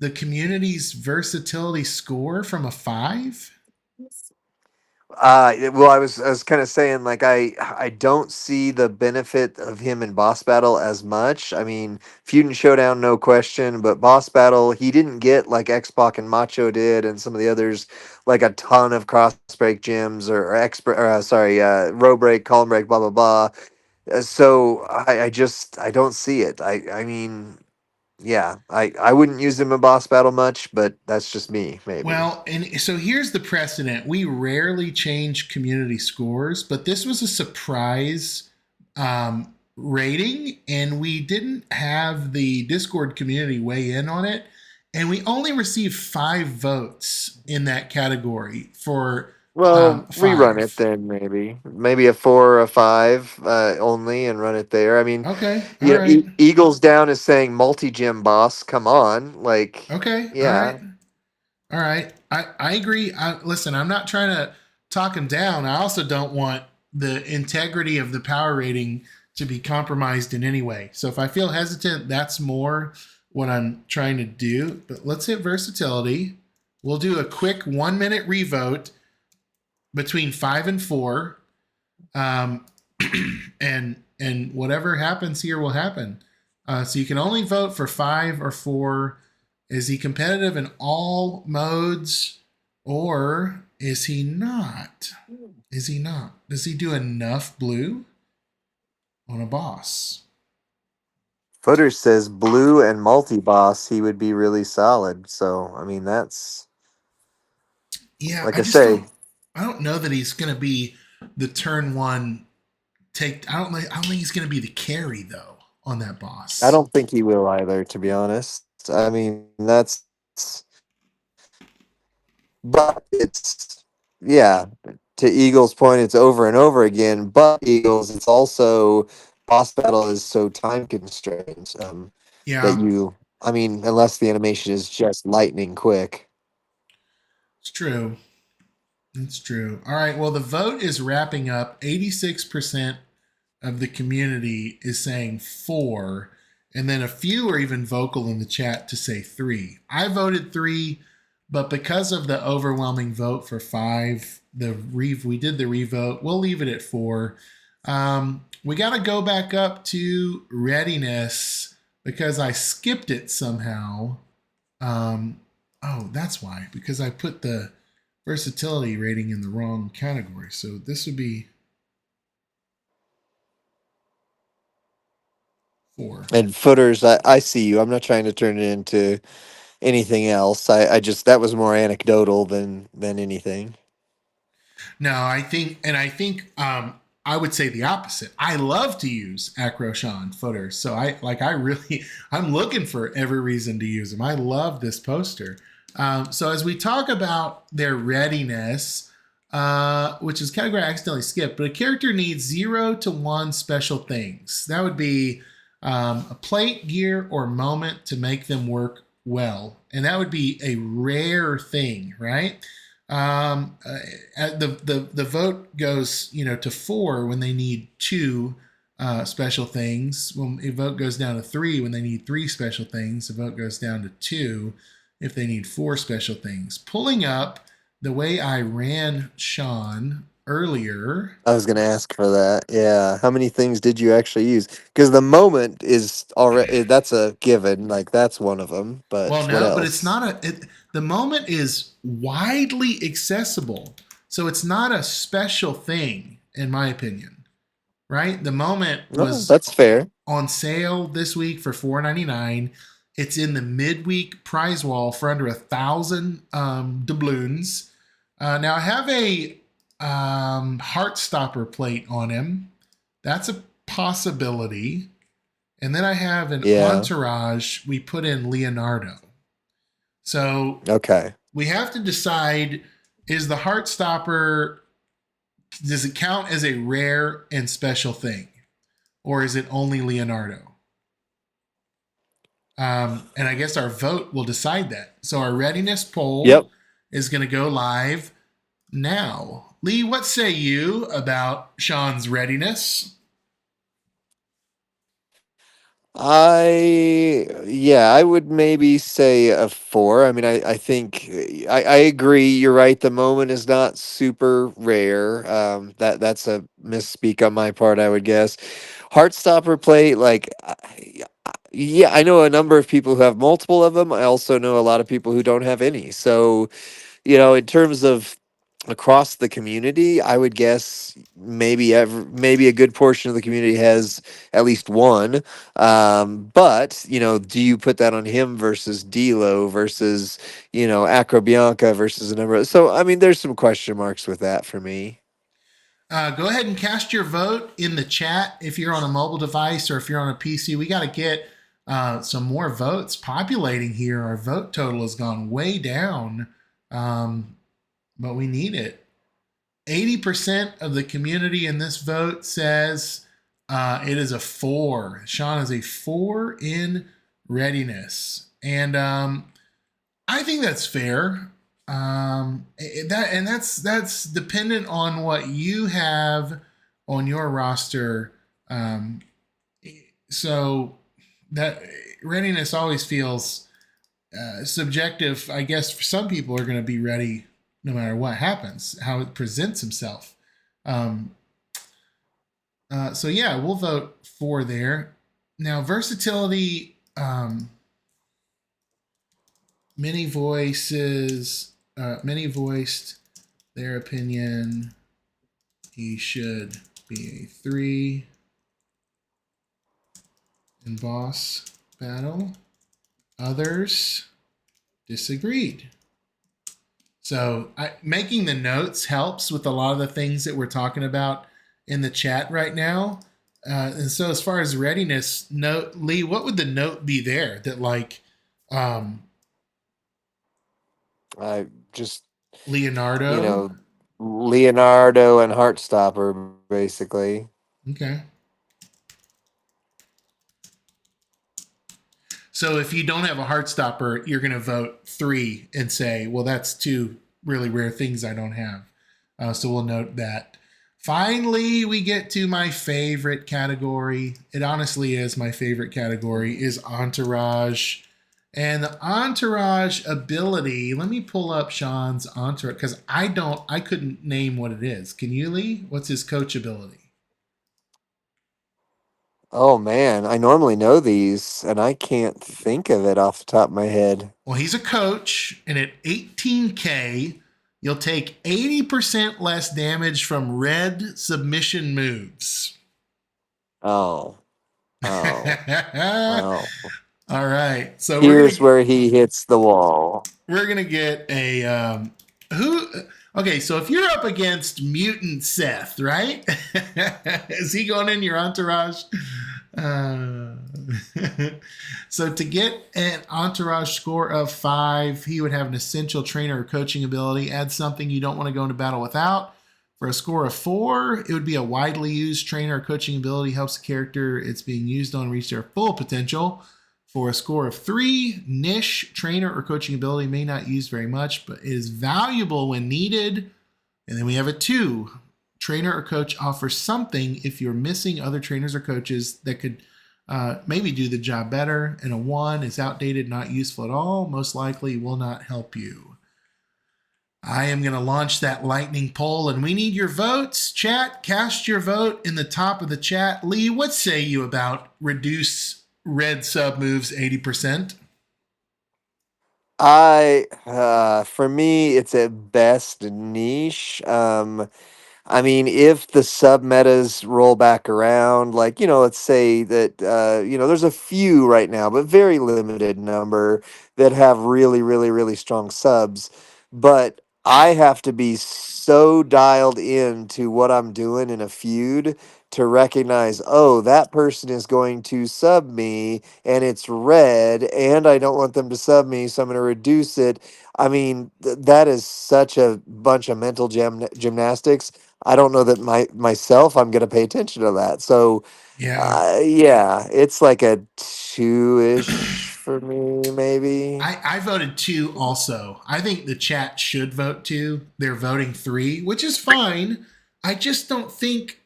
S1: the community's versatility score from a 5?
S3: Well, I was kind of saying like I don't see the benefit of him in boss battle as much. I mean, feud and showdown, no question, but boss battle, he didn't get like X Pac and Macho did, and some of the others, like a ton of cross break gems or expert, sorry, row break, column break, blah blah blah. So I don't see it. I mean, yeah, I wouldn't use him in boss battle much, but that's just me, maybe.
S1: Well, and so here's the precedent. We rarely change community scores, but this was a surprise rating, and we didn't have the Discord community weigh in on it. And we only received 5 votes in that category for
S3: Well, rerun it
S1: 5.
S3: then, maybe a 4 or a 5 only, and run it there. I mean,
S1: Okay, all right.
S3: Eagles down is saying multi gym boss. Come on, like,
S1: Okay, all right.
S3: yeah.
S1: All right. I agree. Listen, I'm not trying to talk him down. I also don't want the integrity of the power rating to be compromised in any way. So if I feel hesitant, that's more what I'm trying to do. But let's hit versatility. We'll do a quick 1 minute revote between 5 and 4. Um, and whatever happens here will happen. So you can only vote for 5 or 4. Is he competitive in all modes, or is he not? Is he not? Does he do enough blue on a boss?
S3: Footer says blue and multi boss. He would be really solid. So I mean, that's
S1: Yeah,
S3: like
S1: I
S3: I
S1: just
S3: say.
S1: don't. I don't know that he's going to be the turn one take. I don't think he's going to be the carry though on that
S3: I
S1: boss.
S3: don't think he will either, to be honest. I mean, but it's yeah. to Eagles' point, it's over and over again. But Eagles, it's also boss battle is so time constrained that
S1: Yeah,
S3: you, I mean, unless the animation is just lightning quick.
S1: it's true. It's true. All right. Well, the vote is wrapping up. 86% of the community is saying 4, and then a few are even vocal in the chat to say 3. I voted 3, but because of the overwhelming vote for 5, we did the revote. We'll leave it at 4. We got to go back up to readiness because I skipped it somehow. Oh, that's why, because I put the versatility rating in the wrong category. So this would be 4.
S3: And footers, I see you. I'm not trying to turn it into anything else. I just that was more anecdotal than anything.
S1: No, I would say the opposite. I love to use Acroshan footers. So I'm looking for every reason to use them. I love this poster. So as we talk about their readiness, which is category I accidentally skipped, but a character needs 0 to 1 special things. That would be a plate, gear, or moment to make them work well. And that would be a rare thing, right? The vote goes to 4 when they need 2 special things. When a vote goes down to 3 when they need 3 special things. The vote goes down to 2 if they need 4 special things. Pulling up the way I ran Sean earlier.
S3: I was gonna ask for that. Yeah, how many things did you actually use? Because the moment is already that's a given. Like that's one of them. But
S1: Well,
S3: what
S1: no, but it's
S3: else?
S1: not the moment is widely accessible. So it's not a special thing, in my opinion, right? The moment
S3: Oh,
S1: was
S3: that's fair.
S1: on sale this week for $4.99. It's in the midweek prize wall for under 1,000 doubloons. Now I have a Heartstopper plate on him. That's a possibility. And then I have an
S3: Yeah.
S1: entourage. We put in Leonardo. So
S3: Okay.
S1: we have to decide: is the Heartstopper, does it count as a rare and special thing, or is it only Leonardo? And I guess our vote will decide that. So our readiness poll
S3: Yep.
S1: is going to go live now. Lee, what say you about Sean's readiness?
S3: I would maybe say a 4. I mean, I think I agree. You're right. The moment is not super rare. That's a misspeak on my part, I would guess. Heartstopper plate, like, yeah, I know a number of people who have multiple of them. I also know a lot of people who don't have any. So, in terms of across the community, I would guess maybe a good portion of the community has at least one. But do you put that on him versus D'Lo versus Acrobianca versus a number of, so I mean, there's some question marks with that for me.
S1: Go ahead and cast your vote in the chat if you're on a mobile device or if you're on a PC. We got to get some more votes populating here. Our vote total has gone way down, but we need it. 80% of the community in this vote says it is a 4. Sean is a 4 in readiness. And I think that's fair. That's dependent on what you have on your roster. Um, so that readiness always feels subjective. I guess for some people are going to be ready no matter what happens, how it presents himself. Um, so yeah, we'll vote for there. Now versatility. Many voices, many voiced their opinion. He should be a 3 in boss battle. Others disagreed. So making the notes helps with a lot of the things that we're talking about in the chat right now. And so as far as readiness, note, Lee, what would the note be there that um,
S3: I just, you
S1: Leonardo?
S3: know Leonardo and Heartstopper, basically.
S1: Okay. So if you don't have a Heartstopper, you're going to vote 3 and say, well, that's 2 really rare things I don't have. So we'll note that. Finally, we get to my favorite category. It honestly is my favorite category, is Entourage. And the Entourage ability, let me pull up Sean's Entourage, because I couldn't name what it is. Can you, Lee? What's his coach ability?
S3: Oh man, I normally know these, and I can't think of it off the top of my head.
S1: Well, he's a coach, and at 18K, you'll take 80% less damage from red submission moves.
S3: Oh, oh, oh.
S1: All right. So
S3: Here's where he hits the wall.
S1: we're gonna get a who okay, so if you're up against Mutant Seth, right? Is he going in your entourage? Uh, so to get an entourage score of 5, he would have an essential trainer or coaching ability. Add something you don't want to go into battle without. For a score of 4, it would be a widely used trainer or coaching ability. Helps the character it's being used on reach their full potential. For a score of 3, niche trainer or coaching ability may not use very much, but is valuable when needed. And then we have a 2. Trainer or coach offers something if you're missing other trainers or coaches that could maybe do the job better. And a 1 is outdated, not useful at all, most likely will not help you. I am going to launch that lightning poll, and we need your votes. Chat, cast your vote in the top of the chat. Lee, what say you about reduce red sub moves 80%?
S3: For me, it's at best niche. I mean, if the sub metas roll back around, like, let's say that, there's a few right now, but very limited number that have really, really, really strong subs. But I have to be so dialed in to what I'm doing in a feud to recognize, oh, that person is going to sub me and it's red, and I don't want them to sub me, so I'm going to reduce it. I mean, that is such a bunch of mental gymnastics. I don't know that myself I'm going to pay attention to that. So,
S1: Yeah.
S3: yeah, it's like a 2-ish for me, maybe.
S1: I voted 2 also. I think the chat should vote 2. They're voting 3, which is fine. I just don't think,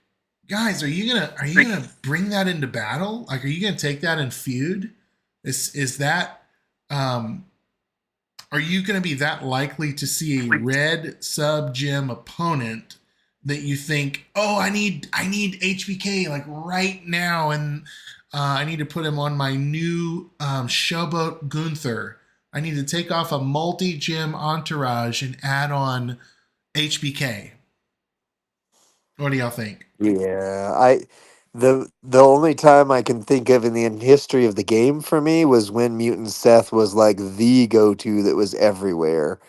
S1: guys, are you gonna bring that into battle? Like, are you gonna take that in feud? Is that are you gonna be that likely to see a red sub gym opponent that you think, oh, I need HBK like right now, and I need to put him on my new showboat Gunther. I need to take off a multi-gym entourage and add on HBK. What do y'all think?
S3: Yeah, the only time I can think of in the history of the game for me was when Mutant Seth was like the go-to that was everywhere.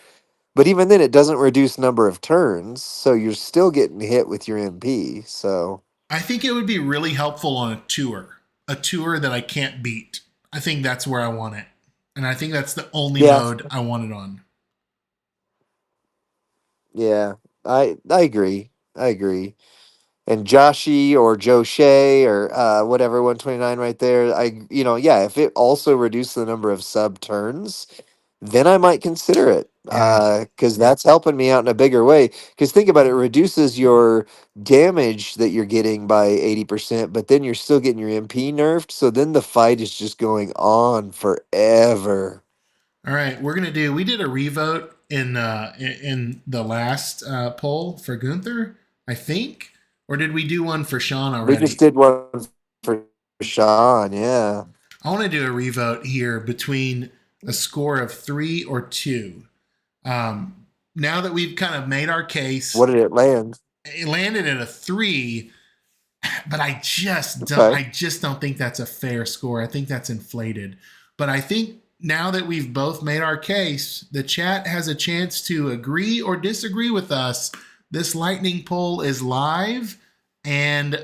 S3: But even then, it doesn't reduce number of turns, so you're still getting hit with your MP. So
S1: I think it would be really helpful on a tour that I can't beat. I think that's where I want it. And I think that's the only
S3: yeah,
S1: mode I want it on.
S3: yeah, I agree. I agree. And Joshi or Joe Shea or whatever 129 right there. Yeah, if it also reduced the number of sub turns, then I might consider it
S1: Yeah.
S3: because that's helping me out in a bigger way. Because think about it, reduces your damage that you're getting by 80%, but then you're still getting your MP nerfed. So then the fight is just going on forever.
S1: All right, we did a revote in the last poll for Gunther, I think, or did we do one for Sean
S3: We just
S1: already?
S3: did one for Sean, yeah.
S1: I want to do a revote here between a score of 3 or 2. Now that we've kind of made our case,
S3: What did it land?
S1: it landed at a 3, but
S3: Okay.
S1: I just don't think that's a fair score. I think that's inflated. But I think now that we've both made our case, the chat has a chance to agree or disagree with us. This lightning poll is live, and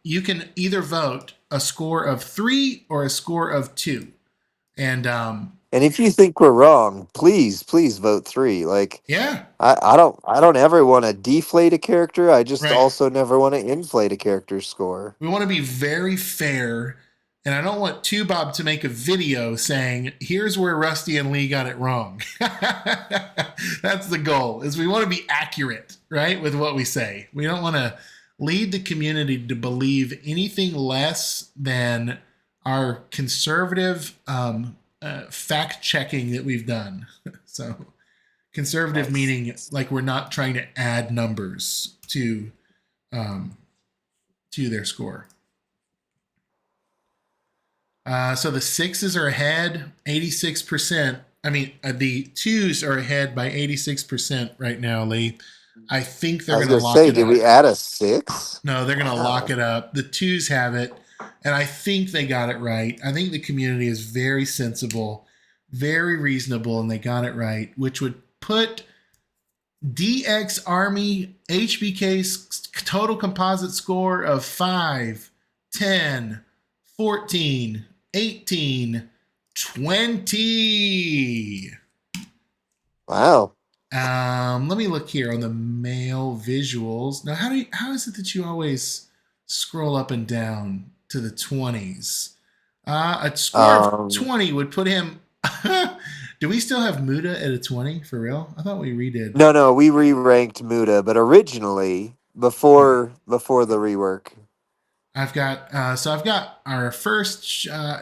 S1: you can either vote a score of 3 or a score of 2. And
S3: And if you think we're wrong, please vote 3. Like
S1: Yeah,
S3: I don't ever want to deflate a character. I just
S1: right.
S3: also never want to inflate a character's score.
S1: We want to be very fair, and I don't want Two Bob to make a video saying, "Here's where Rusty and Lee got it wrong." That's the goal. Is we want to be accurate, right, with what we say. We don't want to lead the community to believe anything less than our conservative fact checking that we've done. So conservative
S3: Nice.
S1: meaning like we're not trying to add numbers um, to their score. So the sixes are ahead 86%. I mean, the twos are ahead by 86% right now, Lee. I think
S3: I
S1: they're
S3: was
S1: going to
S3: gonna
S1: lock
S3: say,
S1: it
S3: did
S1: up.
S3: we add a 6?
S1: No, they're going to lock
S3: Wow.
S1: it up. The twos have it, and I think they got it right. I think the community is very sensible, very reasonable, and they got it right, which would put DX Army HBK's total composite score of 5, 10, 14, 18, 20.
S3: Wow.
S1: Let me look here on the male visuals. Now, how is it that you always scroll up and down to the 20s? A score of
S3: Um
S1: 20 would put him. Do we still have Muda at a 20 for real? I thought we redid.
S3: no, we re-ranked Muda, but originally
S1: Okay.
S3: before the rework.
S1: I've got our first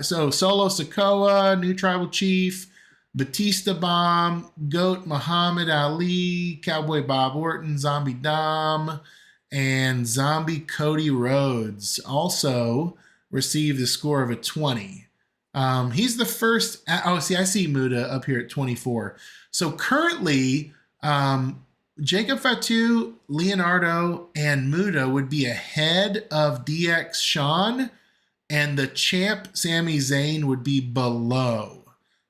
S1: so Solo Sokoa, New Tribal Chief, Batista Bomb, Goat Muhammad Ali, Cowboy Bob Orton, Zombie Dom, and Zombie Cody Rhodes also received a score of a 20. He's the first. Oh, see, I see Muda up here at 24. So currently, Jacob Fatu, Leonardo, and Muda would be ahead of DX Sean, and the champ Sami Zayn would be below.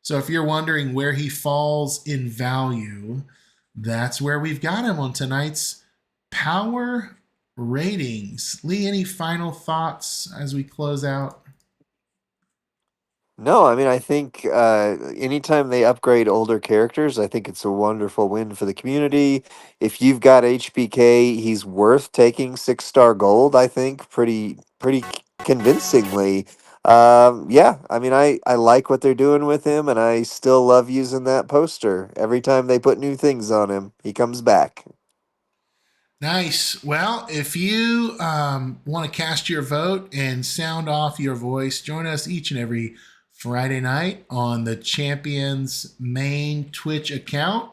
S1: So if you're wondering where he falls in value, that's where we've got him on tonight's power ratings. Lee, any final thoughts as we close out?
S3: No, I mean, I think anytime they upgrade older characters, I think it's a wonderful win for the community. If you've got HBK, he's worth taking 6-star gold, I think, pretty convincingly. Yeah, I mean, I like what they're doing with him, and I still love using that poster. Every time they put new things on him, he comes back.
S1: Nice. Well, if you want to cast your vote and sound off your voice, join us each and every Friday night on the Champions main Twitch account.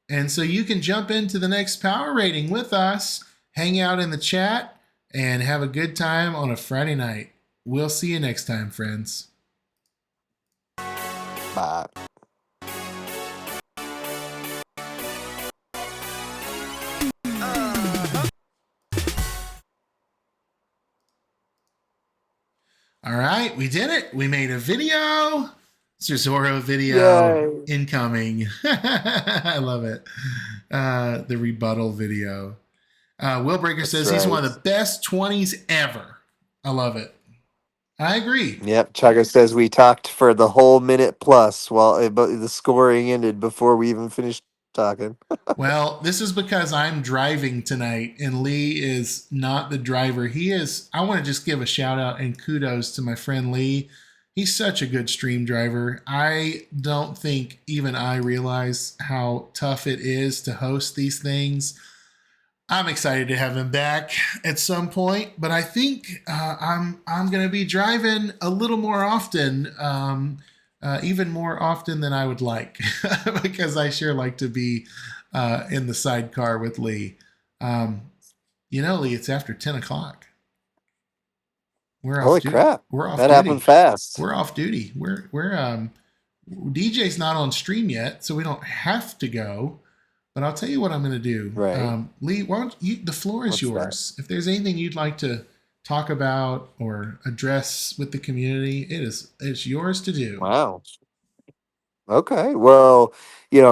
S1: And so you can jump into the next power rating with us, hang out in the chat, and have a good time on a Friday night. We'll see you next time, friends.
S3: Bye.
S1: All right, we did it. We made a video. It's your Zorro video
S3: Yay.
S1: incoming. I love it. The rebuttal video. Will Breaker
S3: That's
S1: says he's
S3: right.
S1: one of the best 20s ever. I love it. I agree.
S3: Yep, Chugga says we talked for the whole minute plus while but the scoring ended before we even finished talking.
S1: Well, this is because I'm driving tonight and Lee is not the driver. He is. I want to just give a shout out and kudos to my friend Lee. He's such a good stream driver. I don't think even I realize how tough it is to host these things. I'm excited to have him back at some point, but I think I'm going to be driving a little more often, even more often than I would like, because I sure like to be in the sidecar with Lee. Lee, it's after 10 o'clock. We're off
S3: Holy
S1: duty.
S3: crap.
S1: We're off
S3: That happened
S1: duty.
S3: fast.
S1: We're off duty. We're DJ's not on stream yet, so we don't have to go. But I'll tell you what I'm going to do.
S3: Right.
S1: Lee, why don't you, the floor is
S3: What's that?
S1: yours. If there's anything you'd like to talk about or address with the community, it's yours to do.
S3: Wow. Okay. Well,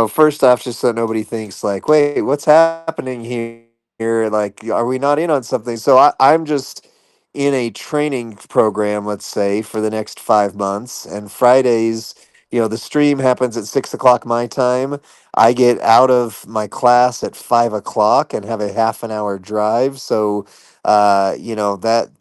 S3: first off, just so nobody thinks like, wait, what's happening here? Like, are we not in on something? So I'm just in a training program, let's say, for the next 5 months, and Fridays the stream happens at 6 o'clock my time. I get out of my class at 5 o'clock and have a half an hour drive. So,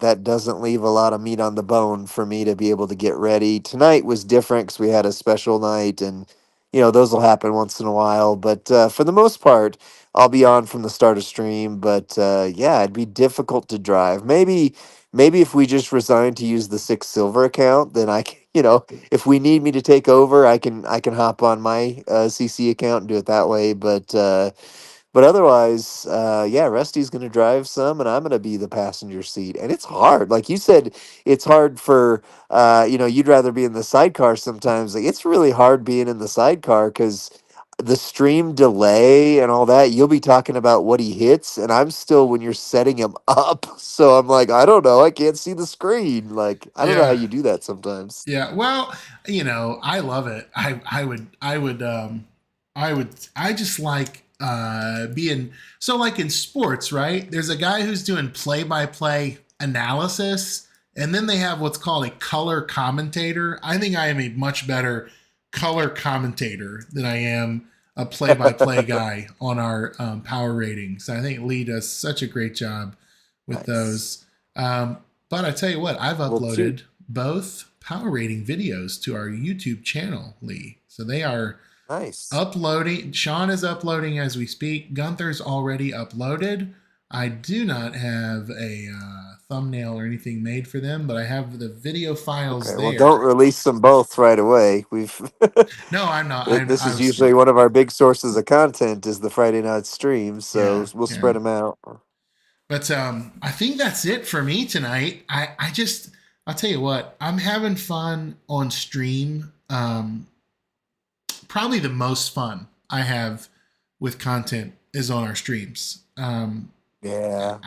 S3: that doesn't leave a lot of meat on the bone for me to be able to get ready. Tonight was different because we had a special night, and those will happen once in a while. But for the most part, I'll be on from the start of stream. But yeah, it'd be difficult to drive. Maybe if we just resign to use the Six Silver account, then I can, if we need me to take over, I can hop on my CC account and do it that way. But otherwise, yeah, Rusty's gonna drive some, and I'm gonna be the passenger seat. And it's hard, like you said, it's hard for you'd rather be in the sidecar sometimes. Like it's really hard being in the sidecar because the stream delay and all that. You'll be talking about what he hits, and I'm still when you're setting him up. So I'm like, I don't know, I can't see the screen. Like I don't know how
S1: Yeah.
S3: you do that sometimes.
S1: Yeah, well, I love it. I just like being so like in sports, right? There's a guy who's doing play-by-play analysis, and then they have what's called a color commentator. I think I am a much better color commentator than I am a play-by-play guy on our power ratings. I think Lee does such a great job with
S3: Nice.
S1: those. Um, but I tell you what, I've
S3: Well, too.
S1: uploaded both power rating videos to our YouTube channel, Lee. So they are
S3: Nice.
S1: uploading. Sean is uploading as we speak. Gunther's already uploaded. I do not have a thumbnail or anything made for them, but I have the video files
S3: Okay. Well, don't
S1: there.
S3: release them both right away. We've
S1: No, I'm not.
S3: this
S1: I
S3: is
S1: was,
S3: usually one of our big sources of content is the Friday night streams, so
S1: yeah,
S3: we'll
S1: yeah.
S3: spread them out.
S1: But I think that's it for me tonight. I'll tell you what, I'm having fun on stream. Probably the most fun I have with content is on our streams.
S3: Yeah.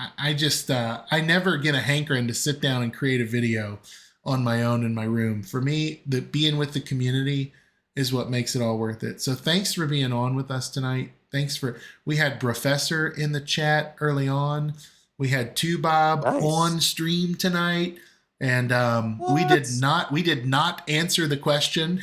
S1: I never get a hankering to sit down and create a video on my own in my room. For me, the being with the community is what makes it all worth it. So thanks for being on with us tonight. We had Professor in the chat early on. We had Two Bob
S3: Nice.
S1: on stream tonight. And
S3: What?
S1: we did not answer the question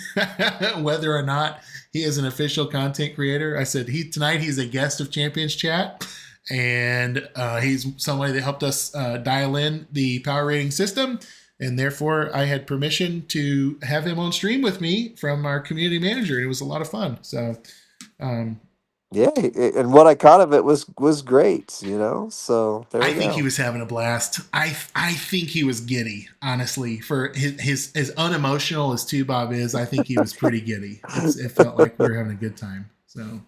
S1: whether or not he is an official content creator. I said he's a guest of Champions Chat, and he's somebody that helped us dial in the power rating system, and therefore I had permission to have him on stream with me from our community manager, and it was a lot of fun. So um,
S3: Yeah, and what I caught of it was great, So there
S1: I
S3: we
S1: think he
S3: go.
S1: was having a blast. I think he was giddy, honestly. For his as unemotional as Two Bob is, I think he was pretty giddy. It felt like we were having a good time. So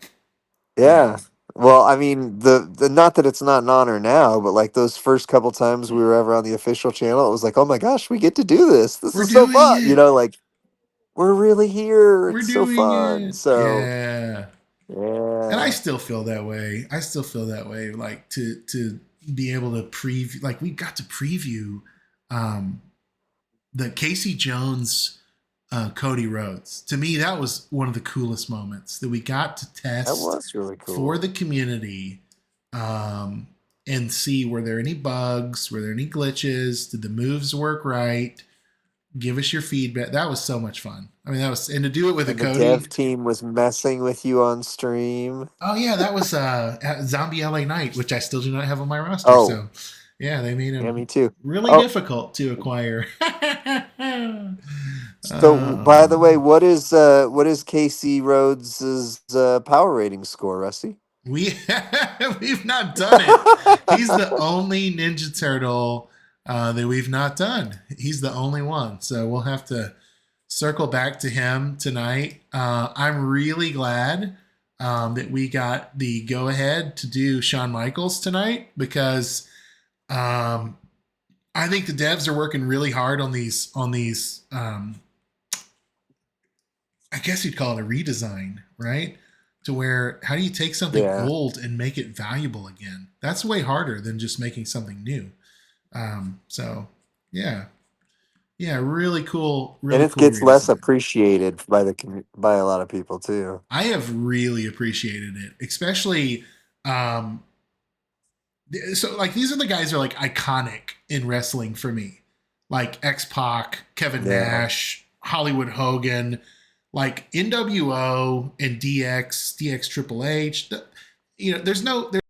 S1: yeah.
S3: Yeah. Well, I mean, the not that it's not an honor now, but like those first couple times we were ever on the official channel, it was like, oh my gosh, we get to do this. This
S1: We're
S3: is so
S1: doing
S3: fun.
S1: it.
S3: Like we're really here.
S1: We're
S3: It's so
S1: doing
S3: fun.
S1: it.
S3: So
S1: Yeah. And I
S3: yeah.
S1: still feel that way. I still feel that way. Like to be able to preview, like we got to preview um, the Casey Jones Cody Rhodes. To me, that was one of the coolest moments that we got to
S3: That
S1: test
S3: was really
S1: for
S3: cool.
S1: the community um, and see were there any bugs, were there any glitches, did the moves work right? Give us your feedback. That was so much fun. I mean, that was, and to do it with a
S3: And the dev
S1: Cody.
S3: team was messing with you on stream.
S1: Oh yeah, that was Zombie LA Knight, which I still do not have on my roster.
S3: Oh,
S1: So yeah, they made
S3: yeah,
S1: him
S3: me too.
S1: really
S3: Oh,
S1: difficult to acquire.
S3: so by the way,
S1: um,
S3: what is Casey Rhodes's power rating score, Rusty?
S1: we we've not done it. He's the only Ninja Turtle that we've not done. He's the only one. So we'll have to circle back to him tonight. I'm really glad that we got the go ahead to do Shawn Michaels tonight because um, I think the devs are working really hard on these. I guess you'd call it a redesign, right? To where how do you take something
S3: Yeah.
S1: old and make it valuable again? That's way harder than just making something new. So yeah, yeah,
S3: And
S1: really
S3: it
S1: cool
S3: gets less
S1: redesign.
S3: appreciated by a lot of people too.
S1: I have really appreciated it, especially um, so like these are the guys that are like iconic in wrestling for me, like X Pac, Kevin
S3: Yeah.
S1: Nash, Hollywood Hogan. like NWO and DX Triple H. There's no